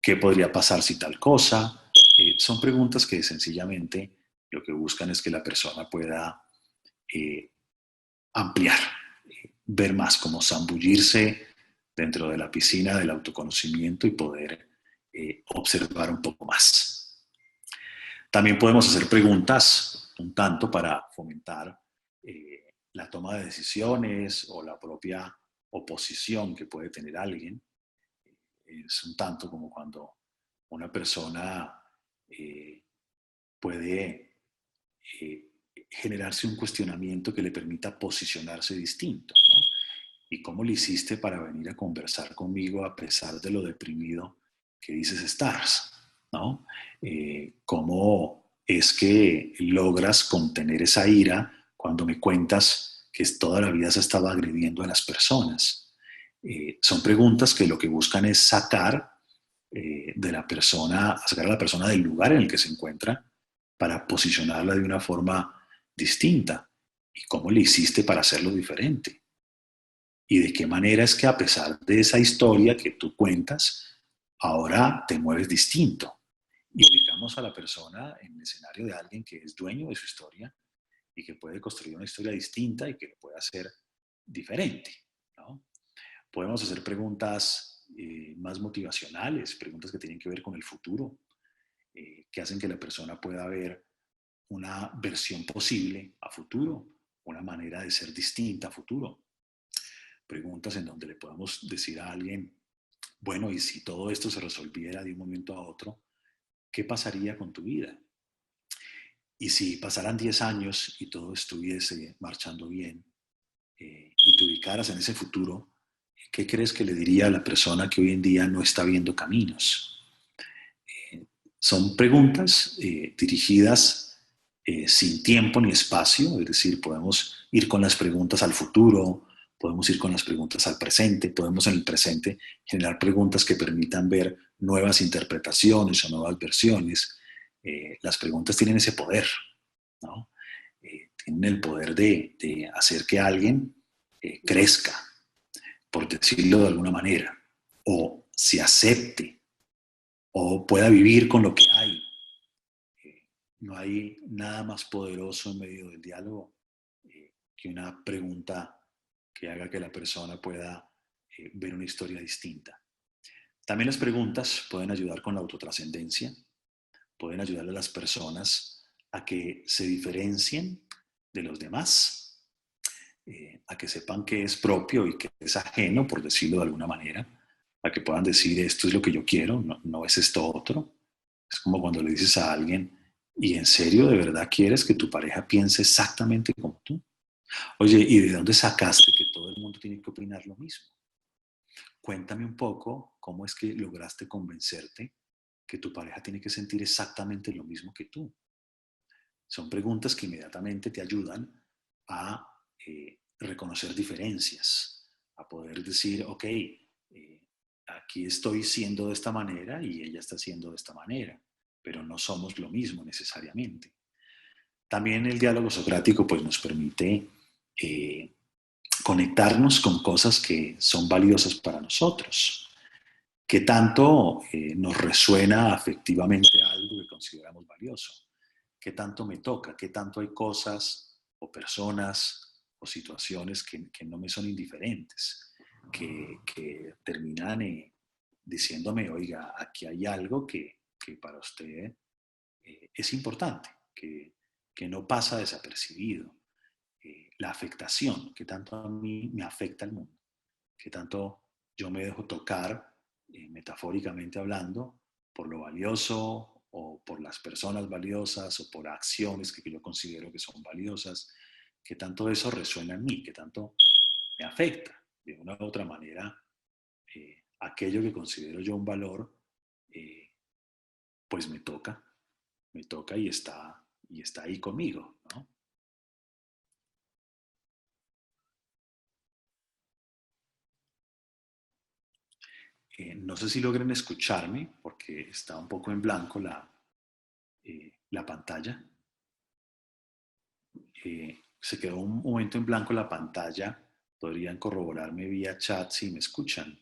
¿Qué podría pasar si tal cosa? Son preguntas que sencillamente lo que buscan es que la persona pueda ampliar, ver más, como zambullirse dentro de la piscina del autoconocimiento y poder observar un poco más. También podemos hacer preguntas un tanto para fomentar la toma de decisiones o la propia oposición que puede tener alguien. Es un tanto como cuando una persona puede generarse un cuestionamiento que le permita posicionarse distinto, ¿no? ¿Y cómo le hiciste para venir a conversar conmigo a pesar de lo deprimido que dices estar, ¿no? ¿Cómo es que logras contener esa ira cuando me cuentas que toda la vida se estaba agrediendo a las personas? Son preguntas que lo que buscan es sacar de la persona, sacar a la persona del lugar en el que se encuentra para posicionarla de una forma distinta. ¿Y cómo le hiciste para hacerlo diferente? ¿Y de qué manera es que a pesar de esa historia que tú cuentas, ahora te mueves distinto? Y ubicamos a la persona en el escenario de alguien que es dueño de su historia y que puede construir una historia distinta y que lo puede hacer diferente, ¿no? Podemos hacer preguntas más motivacionales, preguntas que tienen que ver con el futuro, que hacen que la persona pueda ver una versión posible a futuro, una manera de ser distinta a futuro. Preguntas en donde le podemos decir a alguien, bueno, y si todo esto se resolviera de un momento a otro, ¿qué pasaría con tu vida? Y si pasaran 10 años y todo estuviese marchando bien y te ubicaras en ese futuro, ¿qué crees que le diría a la persona que hoy en día no está viendo caminos? Son preguntas dirigidas sin tiempo ni espacio, es decir, podemos ir con las preguntas al futuro, podemos ir con las preguntas al presente, podemos en el presente generar preguntas que permitan ver nuevas interpretaciones o nuevas versiones. Las preguntas tienen ese poder, ¿no? Tienen el poder de hacer que alguien crezca, por decirlo de alguna manera, o se acepte, o pueda vivir con lo que hay. No hay nada más poderoso en medio del diálogo que una pregunta que haga que la persona pueda ver una historia distinta. También las preguntas pueden ayudar con la autotrascendencia, pueden ayudar a las personas a que se diferencien de los demás, a que sepan que es propio y que es ajeno, por decirlo de alguna manera, a que puedan decir esto es lo que yo quiero, no, no es esto otro. Es como cuando le dices a alguien, ¿y en serio de verdad quieres que tu pareja piense exactamente como tú? Oye, ¿y de dónde sacaste que todo el mundo tiene que opinar lo mismo? Cuéntame un poco cómo es que lograste convencerte que tu pareja tiene que sentir exactamente lo mismo que tú. Son preguntas que inmediatamente te ayudan a reconocer diferencias, a poder decir, ok, aquí estoy siendo de esta manera y ella está siendo de esta manera, pero no somos lo mismo necesariamente. También el diálogo socrático pues, nos permite conectarnos con cosas que son valiosas para nosotros. ¿Qué tanto nos resuena afectivamente algo que consideramos valioso? ¿Qué tanto me toca? ¿Qué tanto hay cosas o personas o situaciones que no me son indiferentes? que terminan diciéndome, oiga, aquí hay algo que para usted es importante, que no pasa desapercibido. La afectación, que tanto a mí me afecta al mundo, que tanto yo me dejo tocar, metafóricamente hablando, por lo valioso o por las personas valiosas o por acciones que yo considero que son valiosas, que tanto eso resuena en mí, que tanto me afecta. De una u otra manera, aquello que considero yo un valor, eh, pues me toca y está ahí conmigo, ¿no? No sé si logren escucharme porque está un poco en blanco la pantalla. Se quedó un momento en blanco la pantalla. Podrían corroborarme vía chat si me escuchan.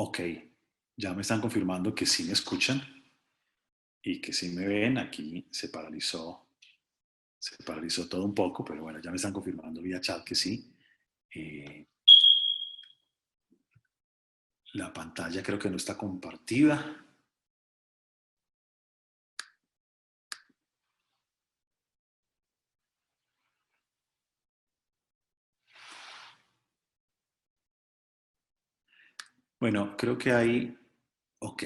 Ok, ya me están confirmando que sí me escuchan y que sí me ven. Aquí se paralizó todo un poco, pero bueno, ya me están confirmando vía chat que sí. La pantalla creo que no está compartida. Bueno, creo que hay... Ok.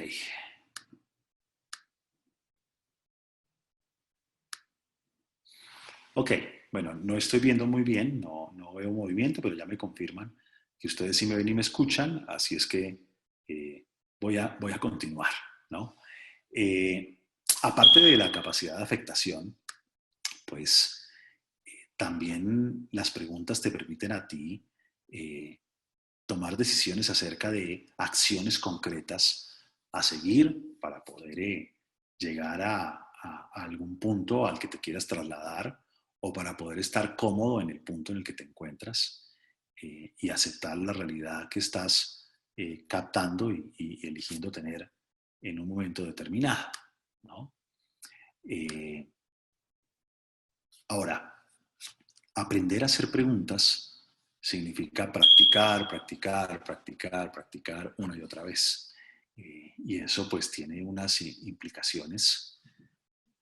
Ok, bueno, no estoy viendo muy bien, no veo movimiento, pero ya me confirman que ustedes sí me ven y me escuchan, así es que voy a continuar, ¿no? Eh, Aparte de la capacidad de afectación, pues también las preguntas te permiten a ti eh, tomar decisiones acerca de acciones concretas a seguir para poder llegar a algún punto al que te quieras trasladar o para poder estar cómodo en el punto en el que te encuentras y aceptar la realidad que estás captando y eligiendo tener en un momento determinado, ¿no? Eh, Ahora, aprender a hacer preguntas significa practicar, practicar, practicar, practicar una y otra vez. Y eso pues tiene unas implicaciones.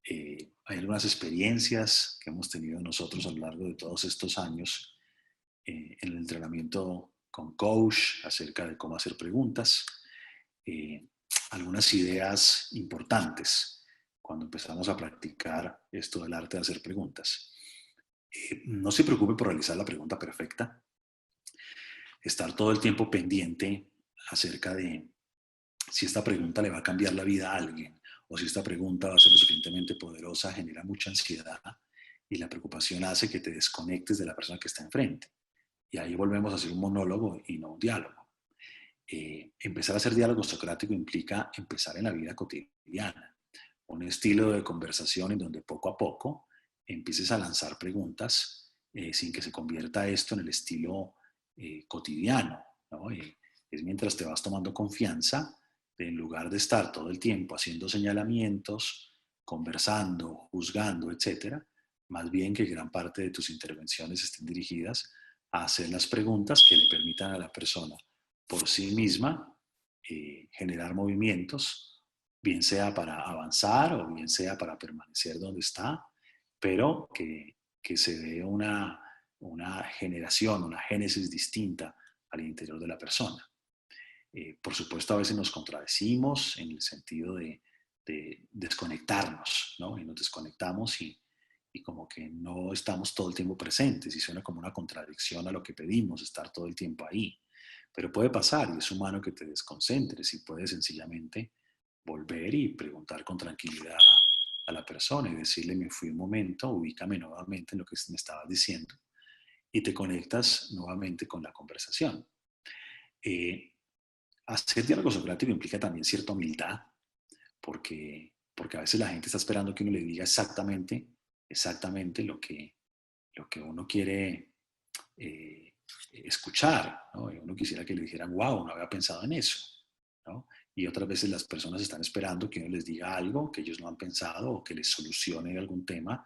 Hay algunas experiencias que hemos tenido nosotros a lo largo de todos estos años en el entrenamiento con coach acerca de cómo hacer preguntas. Eh, Algunas ideas importantes cuando empezamos a practicar esto del arte de hacer preguntas. No se preocupe por realizar la pregunta perfecta. Estar todo el tiempo pendiente acerca de si esta pregunta le va a cambiar la vida a alguien o si esta pregunta va a ser lo suficientemente poderosa, genera mucha ansiedad y la preocupación hace que te desconectes de la persona que está enfrente. Y ahí volvemos a hacer un monólogo y no un diálogo. Empezar a hacer diálogo socrático implica empezar en la vida cotidiana, un estilo de conversación en donde poco a poco empieces a lanzar preguntas sin que se convierta esto en el estilo cotidiano, ¿no? Es mientras te vas tomando confianza, en lugar de estar todo el tiempo haciendo señalamientos, conversando, juzgando, etcétera, más bien que gran parte de tus intervenciones estén dirigidas a hacer las preguntas que le permitan a la persona por sí misma generar movimientos, bien sea para avanzar o bien sea para permanecer donde está pero que se dé una generación, una génesis distinta al interior de la persona. Por supuesto, a veces nos contradecimos en el sentido de desconectarnos, ¿no? Y nos desconectamos y como que no estamos todo el tiempo presentes y suena como una contradicción a lo que pedimos, estar todo el tiempo ahí. Pero puede pasar y es humano que te desconcentres y puedes sencillamente volver y preguntar con tranquilidad a la persona y decirle: me fui un momento, ubícame nuevamente en lo que me estabas diciendo, y te conectas nuevamente con la conversación. Hacer diálogo socrático implica también cierta humildad, porque a veces la gente está esperando que uno le diga exactamente lo que uno quiere escuchar, ¿no? Y uno quisiera que le dijeran: wow, no había pensado en eso, ¿no? Y otras veces las personas están esperando que uno les diga algo que ellos no han pensado o que les solucione algún tema,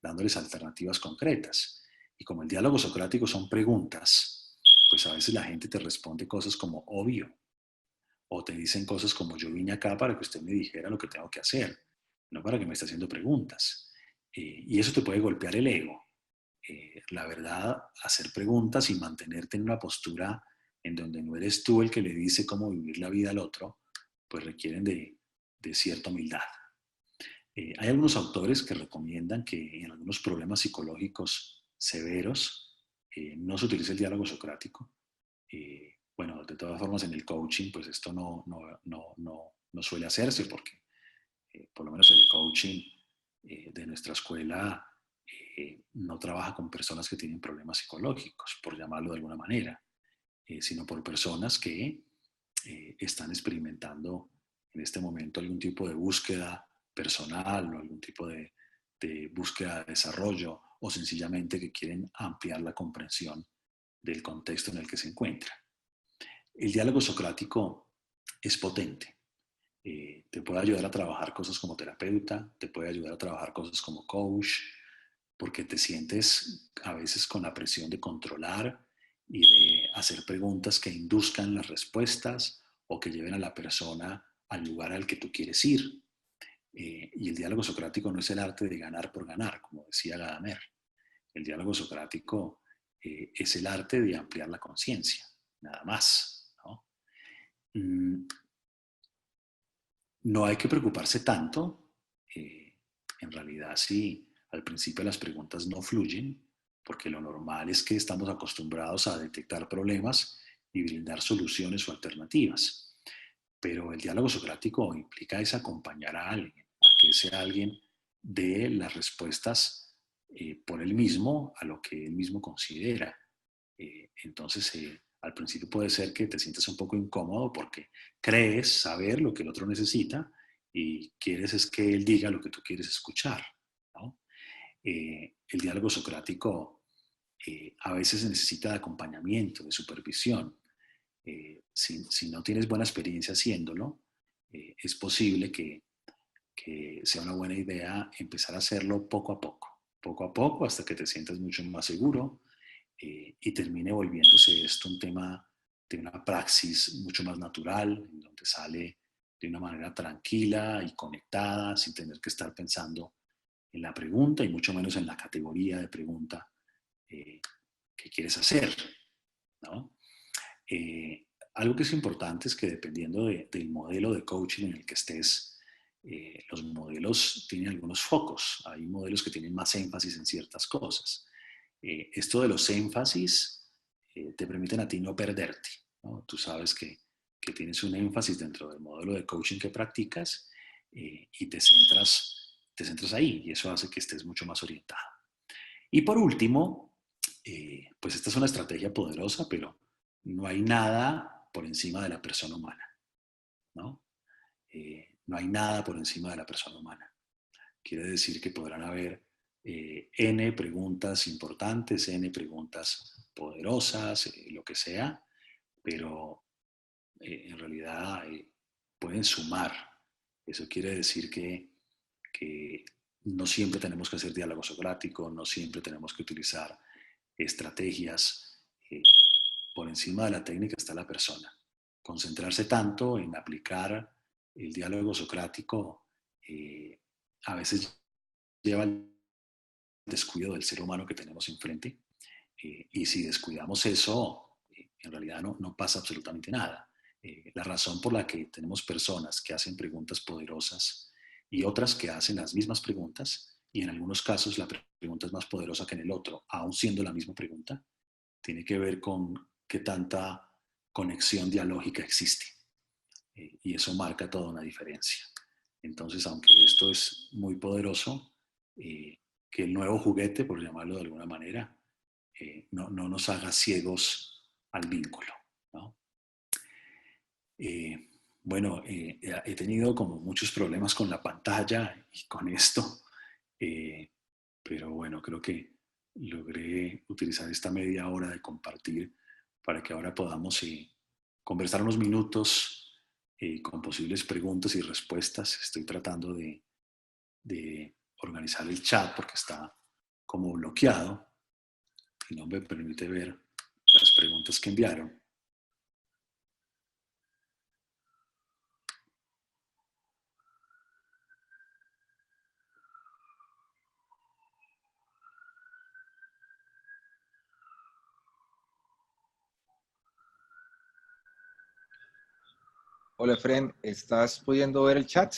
dándoles alternativas concretas. Y como el diálogo socrático son preguntas, pues a veces la gente te responde cosas como obvio, o te dicen cosas como: yo vine acá para que usted me dijera lo que tengo que hacer, no para que me esté haciendo preguntas. Y eso te puede golpear el ego. La verdad, hacer preguntas y mantenerte en una postura en donde no eres tú el que le dice cómo vivir la vida al otro, pues requieren de cierta humildad. Hay algunos autores que recomiendan que en algunos problemas psicológicos severos no se utilice el diálogo socrático. Bueno, de todas formas, en el coaching, pues esto no suele hacerse porque, por lo menos el coaching de nuestra escuela no trabaja con personas que tienen problemas psicológicos, por llamarlo de alguna manera, sino por personas que están experimentando en este momento algún tipo de búsqueda personal o algún tipo de búsqueda de desarrollo, o sencillamente que quieren ampliar la comprensión del contexto en el que se encuentran. El diálogo socrático es potente. Te puede ayudar a trabajar cosas como terapeuta, te puede ayudar a trabajar cosas como coach, porque te sientes a veces con la presión de controlar y de hacer preguntas que induzcan las respuestas o que lleven a la persona al lugar al que tú quieres ir. Y el diálogo socrático no es el arte de ganar por ganar, como decía Gadamer. El diálogo socrático es el arte de ampliar la conciencia, nada más, ¿no? No hay que preocuparse tanto. En realidad, si al principio las preguntas no fluyen, porque lo normal es que estamos acostumbrados a detectar problemas y brindar soluciones o alternativas. Pero el diálogo socrático implica es acompañar a alguien, a que ese alguien dé las respuestas por él mismo a lo que él mismo considera. Entonces, al principio puede ser que te sientas un poco incómodo porque crees saber lo que el otro necesita y quieres es que él diga lo que tú quieres escuchar, ¿no? El diálogo socrático a veces necesita de acompañamiento, de supervisión. Si no tienes buena experiencia haciéndolo, es posible que sea una buena idea empezar a hacerlo poco a poco, hasta que te sientas mucho más seguro y termine volviéndose esto un tema de una praxis mucho más natural, en donde sale de una manera tranquila y conectada, sin tener que estar pensando en la pregunta y mucho menos en la categoría de pregunta que quieres hacer, ¿no? Algo que es importante es que dependiendo del modelo de coaching en el que estés, los modelos tienen algunos focos. Hay modelos que tienen más énfasis en ciertas cosas. Esto de los énfasis te permiten a ti no perderte, ¿no? Tú sabes que tienes un énfasis dentro del modelo de coaching que practicas y te centras ahí, y eso hace que estés mucho más orientado. Y por último, pues esta es una estrategia poderosa, pero no hay nada por encima de la persona humana, ¿no? No hay nada por encima de la persona humana. Quiere decir que podrán haber N preguntas importantes, N preguntas poderosas, lo que sea, pero en realidad pueden sumar. Eso quiere decir que no siempre tenemos que hacer diálogo socrático, no siempre tenemos que utilizar estrategias. Por encima de la técnica está la persona. Concentrarse tanto en aplicar el diálogo socrático a veces lleva al descuido del ser humano que tenemos enfrente. Y si descuidamos eso, en realidad no pasa absolutamente nada. La razón por la que tenemos personas que hacen preguntas poderosas y otras que hacen las mismas preguntas, y en algunos casos la pregunta es más poderosa que en el otro, aún siendo la misma pregunta, tiene que ver con qué tanta conexión dialógica existe. Y eso marca toda una diferencia. Entonces, aunque esto es muy poderoso, que el nuevo juguete, por llamarlo de alguna manera, no nos haga ciegos al vínculo, ¿no? Bueno, he tenido como muchos problemas con la pantalla y con esto, pero bueno, creo que logré utilizar esta media hora de compartir para que ahora podamos conversar unos minutos con posibles preguntas y respuestas. Estoy tratando de organizar el chat porque está como bloqueado y no me permite ver las preguntas que enviaron. Hola, Efren, ¿estás pudiendo ver el chat?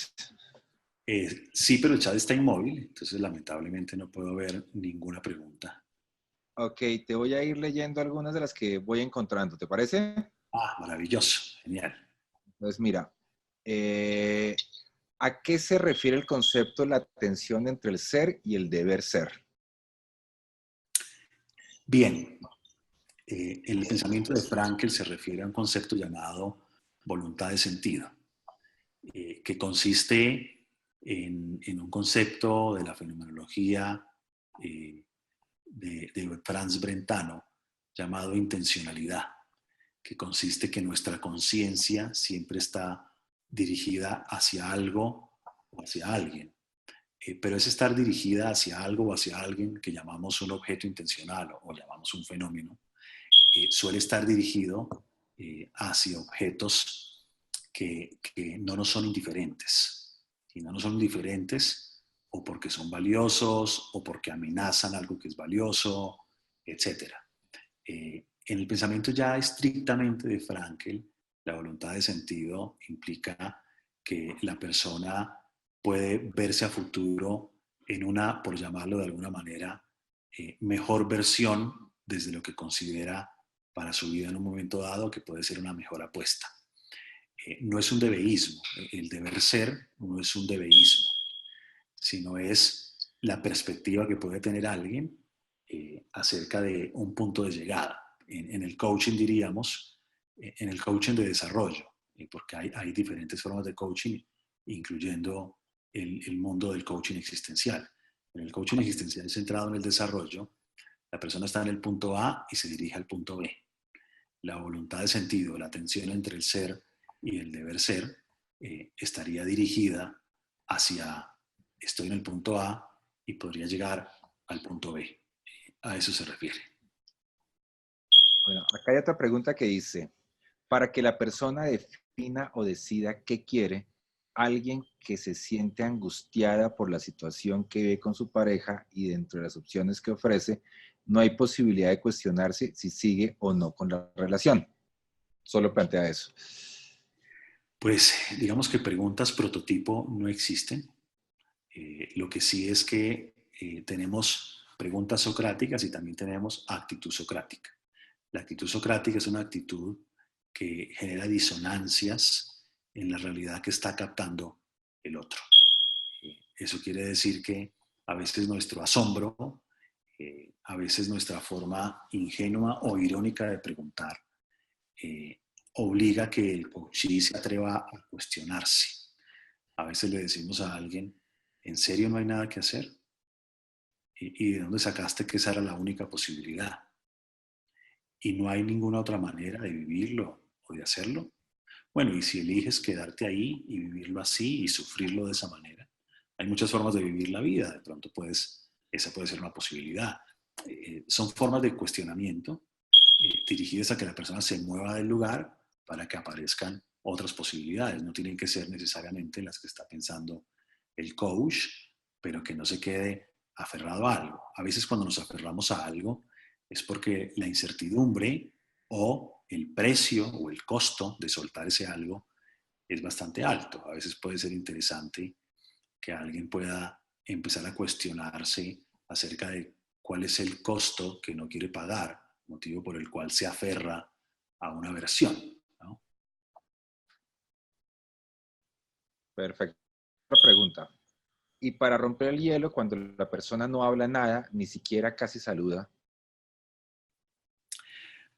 Sí, pero el chat está inmóvil, entonces lamentablemente no puedo ver ninguna pregunta. Ok, te voy a ir leyendo algunas de las que voy encontrando, ¿te parece? Ah, maravilloso, genial. Entonces, mira, ¿a qué se refiere el concepto de la tensión entre el ser y el deber ser? Bien, el pensamiento de Frankl se refiere a un concepto llamado voluntad de sentido, que consiste en un concepto de la fenomenología de Franz Brentano llamado intencionalidad, que consiste que nuestra conciencia siempre está dirigida hacia algo o hacia alguien. Pero es estar dirigida hacia algo o hacia alguien que llamamos un objeto intencional o llamamos un fenómeno, suele estar dirigido hacia objetos que no nos son indiferentes. Y no nos son indiferentes o porque son valiosos o porque amenazan algo que es valioso, etc. En el pensamiento ya estrictamente de Frankl, la voluntad de sentido implica que la persona puede verse a futuro en una, por llamarlo de alguna manera, mejor versión desde lo que considera para su vida en un momento dado que puede ser una mejor apuesta. No es un debeísmo, el deber ser no es un debeísmo, sino es la perspectiva que puede tener alguien acerca de un punto de llegada. En el coaching diríamos, en el coaching de desarrollo, porque hay diferentes formas de coaching, incluyendo el mundo del coaching existencial. En el coaching existencial centrado en el desarrollo, la persona está en el punto A y se dirige al punto B. La voluntad de sentido, la tensión entre el ser y el deber ser, estaría dirigida hacia estoy en el punto A y podría llegar al punto B. A eso se refiere. Bueno, acá hay otra pregunta que dice, para que la persona defina o decida qué quiere, alguien que se siente angustiada por la situación que ve con su pareja y dentro de las opciones que ofrece, no hay posibilidad de cuestionarse si sigue o no con la relación. Solo plantea eso. Pues digamos que preguntas prototipo no existen. Lo que sí es que tenemos preguntas socráticas y también tenemos actitud socrática. La actitud socrática es una actitud que genera disonancias en la realidad que está captando el otro. Eso quiere decir que a veces nuestro asombro, a veces nuestra forma ingenua o irónica de preguntar, obliga a que el coachee se atreva a cuestionarse. A veces le decimos a alguien, ¿en serio no hay nada que hacer? ¿Y de dónde sacaste que esa era la única posibilidad? ¿Y no hay ninguna otra manera de vivirlo o de hacerlo? Bueno, y si eliges quedarte ahí y vivirlo así y sufrirlo de esa manera, hay muchas formas de vivir la vida. De pronto esa puede ser una posibilidad. Son formas de cuestionamiento dirigidas a que la persona se mueva del lugar para que aparezcan otras posibilidades. No tienen que ser necesariamente las que está pensando el coach, pero que no se quede aferrado a algo. A veces cuando nos aferramos a algo es porque la incertidumbre o el precio o el costo de soltar ese algo es bastante alto. A veces puede ser interesante que alguien pueda empezar a cuestionarse acerca de cuál es el costo que no quiere pagar, motivo por el cual se aferra a una versión, ¿no? Perfecto. Otra pregunta. Y para romper el hielo, cuando la persona no habla nada, ni siquiera casi saluda.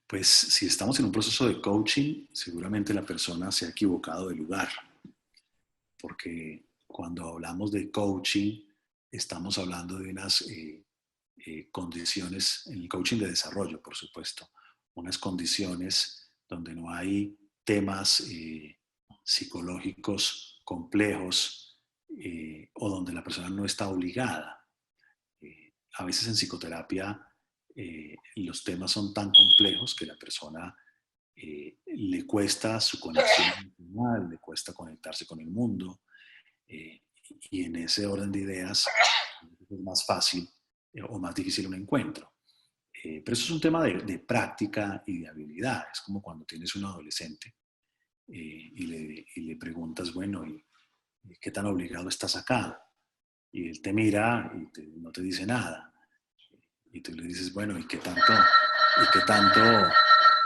Pues si estamos en un proceso de coaching, seguramente la persona se ha equivocado de lugar, porque cuando hablamos de coaching, estamos hablando de unas condiciones, en el coaching de desarrollo, por supuesto, unas condiciones donde no hay temas psicológicos complejos o donde la persona no está obligada. A veces en psicoterapia los temas son tan complejos que la persona le cuesta su conexión emocional, le cuesta conectarse con el mundo, y en ese orden de ideas es más fácil o más difícil un encuentro. Pero eso es un tema de práctica y de habilidad. Es como cuando tienes un adolescente y le preguntas, bueno, ¿y qué tan obligado estás acá? Y él te mira y no te dice nada. Y tú le dices, bueno, ¿y qué tanto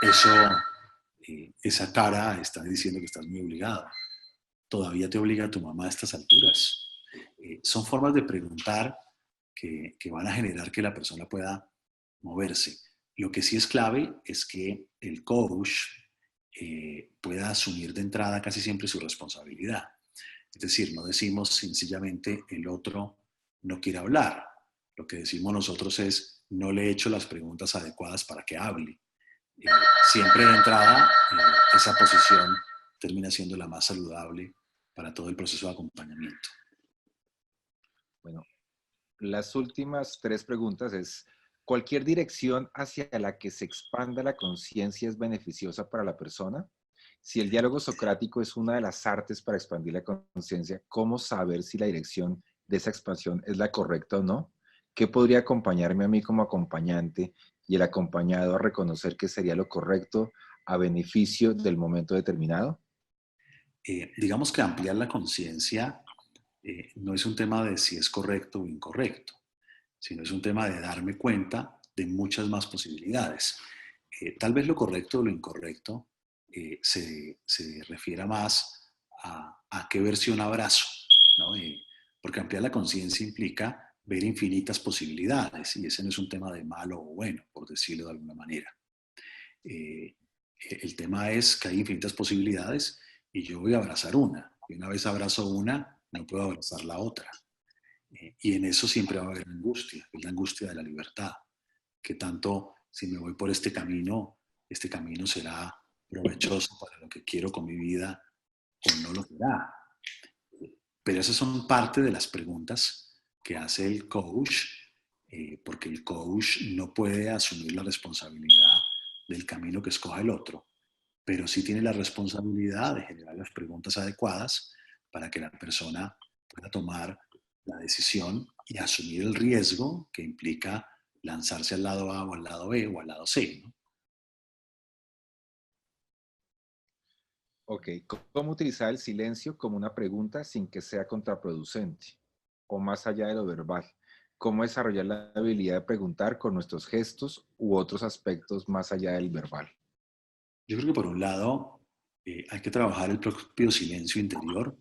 eso, esa cara está diciendo que estás muy obligado? ¿Todavía te obliga tu mamá a estas alturas? Son formas de preguntar que van a generar que la persona pueda moverse. Lo que sí es clave es que el coach pueda asumir de entrada casi siempre su responsabilidad. Es decir, no decimos sencillamente el otro no quiere hablar. Lo que decimos nosotros es no le he hecho las preguntas adecuadas para que hable. Siempre de entrada esa posición termina siendo la más saludable para todo el proceso de acompañamiento. Bueno, las últimas 3 preguntas es, ¿cualquier dirección hacia la que se expanda la conciencia es beneficiosa para la persona? Si el diálogo socrático es una de las artes para expandir la conciencia, ¿cómo saber si la dirección de esa expansión es la correcta o no? ¿Qué podría acompañarme a mí como acompañante y el acompañado a reconocer que sería lo correcto a beneficio del momento determinado? Digamos que ampliar la conciencia no es un tema de si es correcto o incorrecto, sino es un tema de darme cuenta de muchas más posibilidades. Tal vez lo correcto o lo incorrecto se refiera más a qué versión abrazo, ¿no? Porque ampliar la conciencia implica ver infinitas posibilidades y ese no es un tema de malo o bueno, por decirlo de alguna manera. El tema es que hay infinitas posibilidades y yo voy a abrazar una. Y una vez abrazo una, no puedo abrazar la otra. Y en eso siempre va a haber angustia, es la angustia de la libertad. Que tanto si me voy por este camino será provechoso para lo que quiero con mi vida o no lo será. Pero esas son parte de las preguntas que hace el coach, porque el coach no puede asumir la responsabilidad del camino que escoja el otro, pero sí tiene la responsabilidad de generar las preguntas adecuadas para que la persona pueda tomar la decisión y asumir el riesgo que implica lanzarse al lado A o al lado B o al lado C, ¿no? Ok, ¿cómo utilizar el silencio como una pregunta sin que sea contraproducente o más allá de lo verbal? ¿Cómo desarrollar la habilidad de preguntar con nuestros gestos u otros aspectos más allá del verbal? Yo creo que por un lado hay que trabajar el propio silencio interior,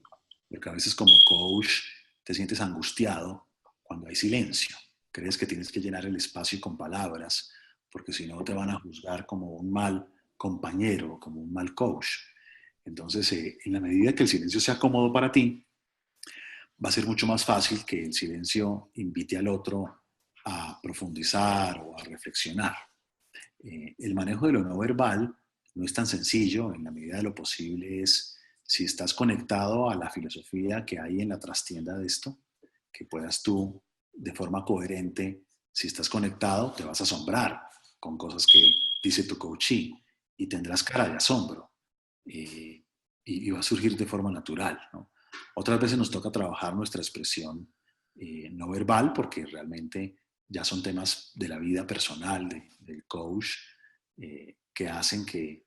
porque a veces como coach te sientes angustiado cuando hay silencio. Crees que tienes que llenar el espacio con palabras, porque si no te van a juzgar como un mal compañero, como un mal coach. Entonces, en la medida que el silencio sea cómodo para ti, va a ser mucho más fácil que el silencio invite al otro a profundizar o a reflexionar. El manejo de lo no verbal no es tan sencillo, en la medida de lo posible es, si estás conectado a la filosofía que hay en la trastienda de esto, que puedas tú, de forma coherente, si estás conectado, te vas a asombrar con cosas que dice tu coachee y tendrás cara de asombro y va a surgir de forma natural, ¿no? Otras veces nos toca trabajar nuestra expresión no verbal, porque realmente ya son temas de la vida personal del coach que hacen que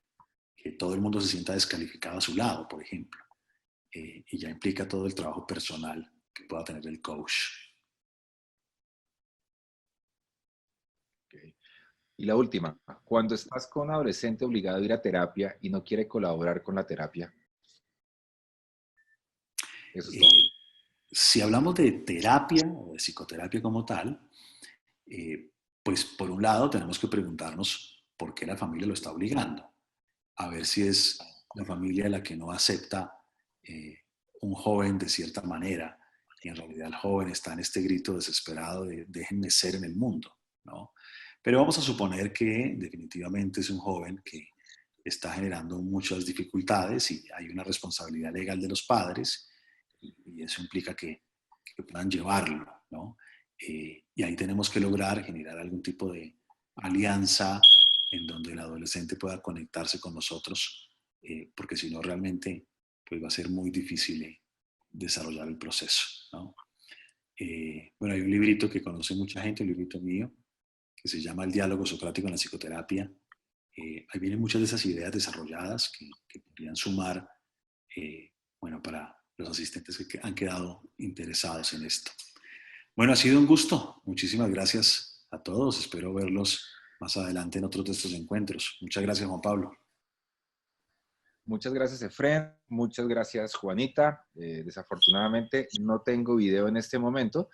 todo el mundo se sienta descalificado a su lado, por ejemplo. Y ya implica todo el trabajo personal que pueda tener el coach. Okay. Y la última, cuando estás con un adolescente obligado a ir a terapia y no quiere colaborar con la terapia. Eso es todo. Si hablamos de terapia o de psicoterapia como tal, pues por un lado tenemos que preguntarnos por qué la familia lo está obligando. A ver si es la familia la que no acepta un joven de cierta manera y en realidad el joven está en este grito desesperado de déjenme ser en el mundo, ¿no? Pero vamos a suponer que definitivamente es un joven que está generando muchas dificultades y hay una responsabilidad legal de los padres y eso implica que puedan llevarlo, ¿no? Y ahí tenemos que lograr generar algún tipo de alianza en donde el adolescente pueda conectarse con nosotros, porque si no realmente pues va a ser muy difícil desarrollar el proceso, ¿no? Bueno, hay un librito que conoce mucha gente, un librito mío, que se llama El diálogo socrático en la psicoterapia. Ahí vienen muchas de esas ideas desarrolladas que podrían sumar, bueno, para los asistentes que han quedado interesados en esto. Bueno, ha sido un gusto. Muchísimas gracias a todos. Espero verlos más adelante en otros de estos encuentros. Muchas gracias, Juan Pablo. Muchas gracias, Efren. Muchas gracias, Juanita. Desafortunadamente no tengo video en este momento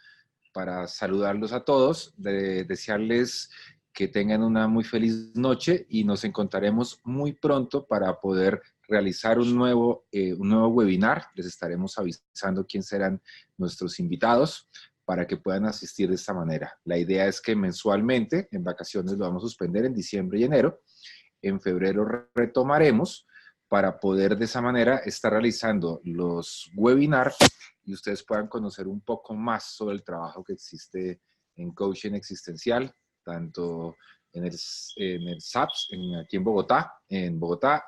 para saludarlos a todos, desearles que tengan una muy feliz noche y nos encontraremos muy pronto para poder realizar un nuevo webinar. Les estaremos avisando quién serán nuestros invitados para que puedan asistir de esta manera. La idea es que mensualmente, en vacaciones lo vamos a suspender en diciembre y enero, en febrero retomaremos para poder de esa manera estar realizando los webinars y ustedes puedan conocer un poco más sobre el trabajo que existe en coaching existencial, tanto en el SAPS, aquí en Bogotá,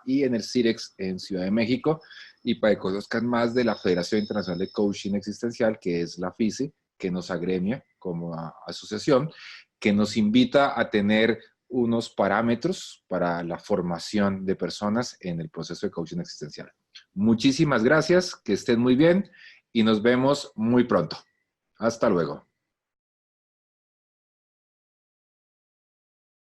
y en el CIREX en Ciudad de México, y para que conozcan más de la Federación Internacional de Coaching Existencial, que es la FICE, que nos agremia como asociación, que nos invita a tener unos parámetros para la formación de personas en el proceso de coaching existencial. Muchísimas gracias, que estén muy bien y nos vemos muy pronto. Hasta luego.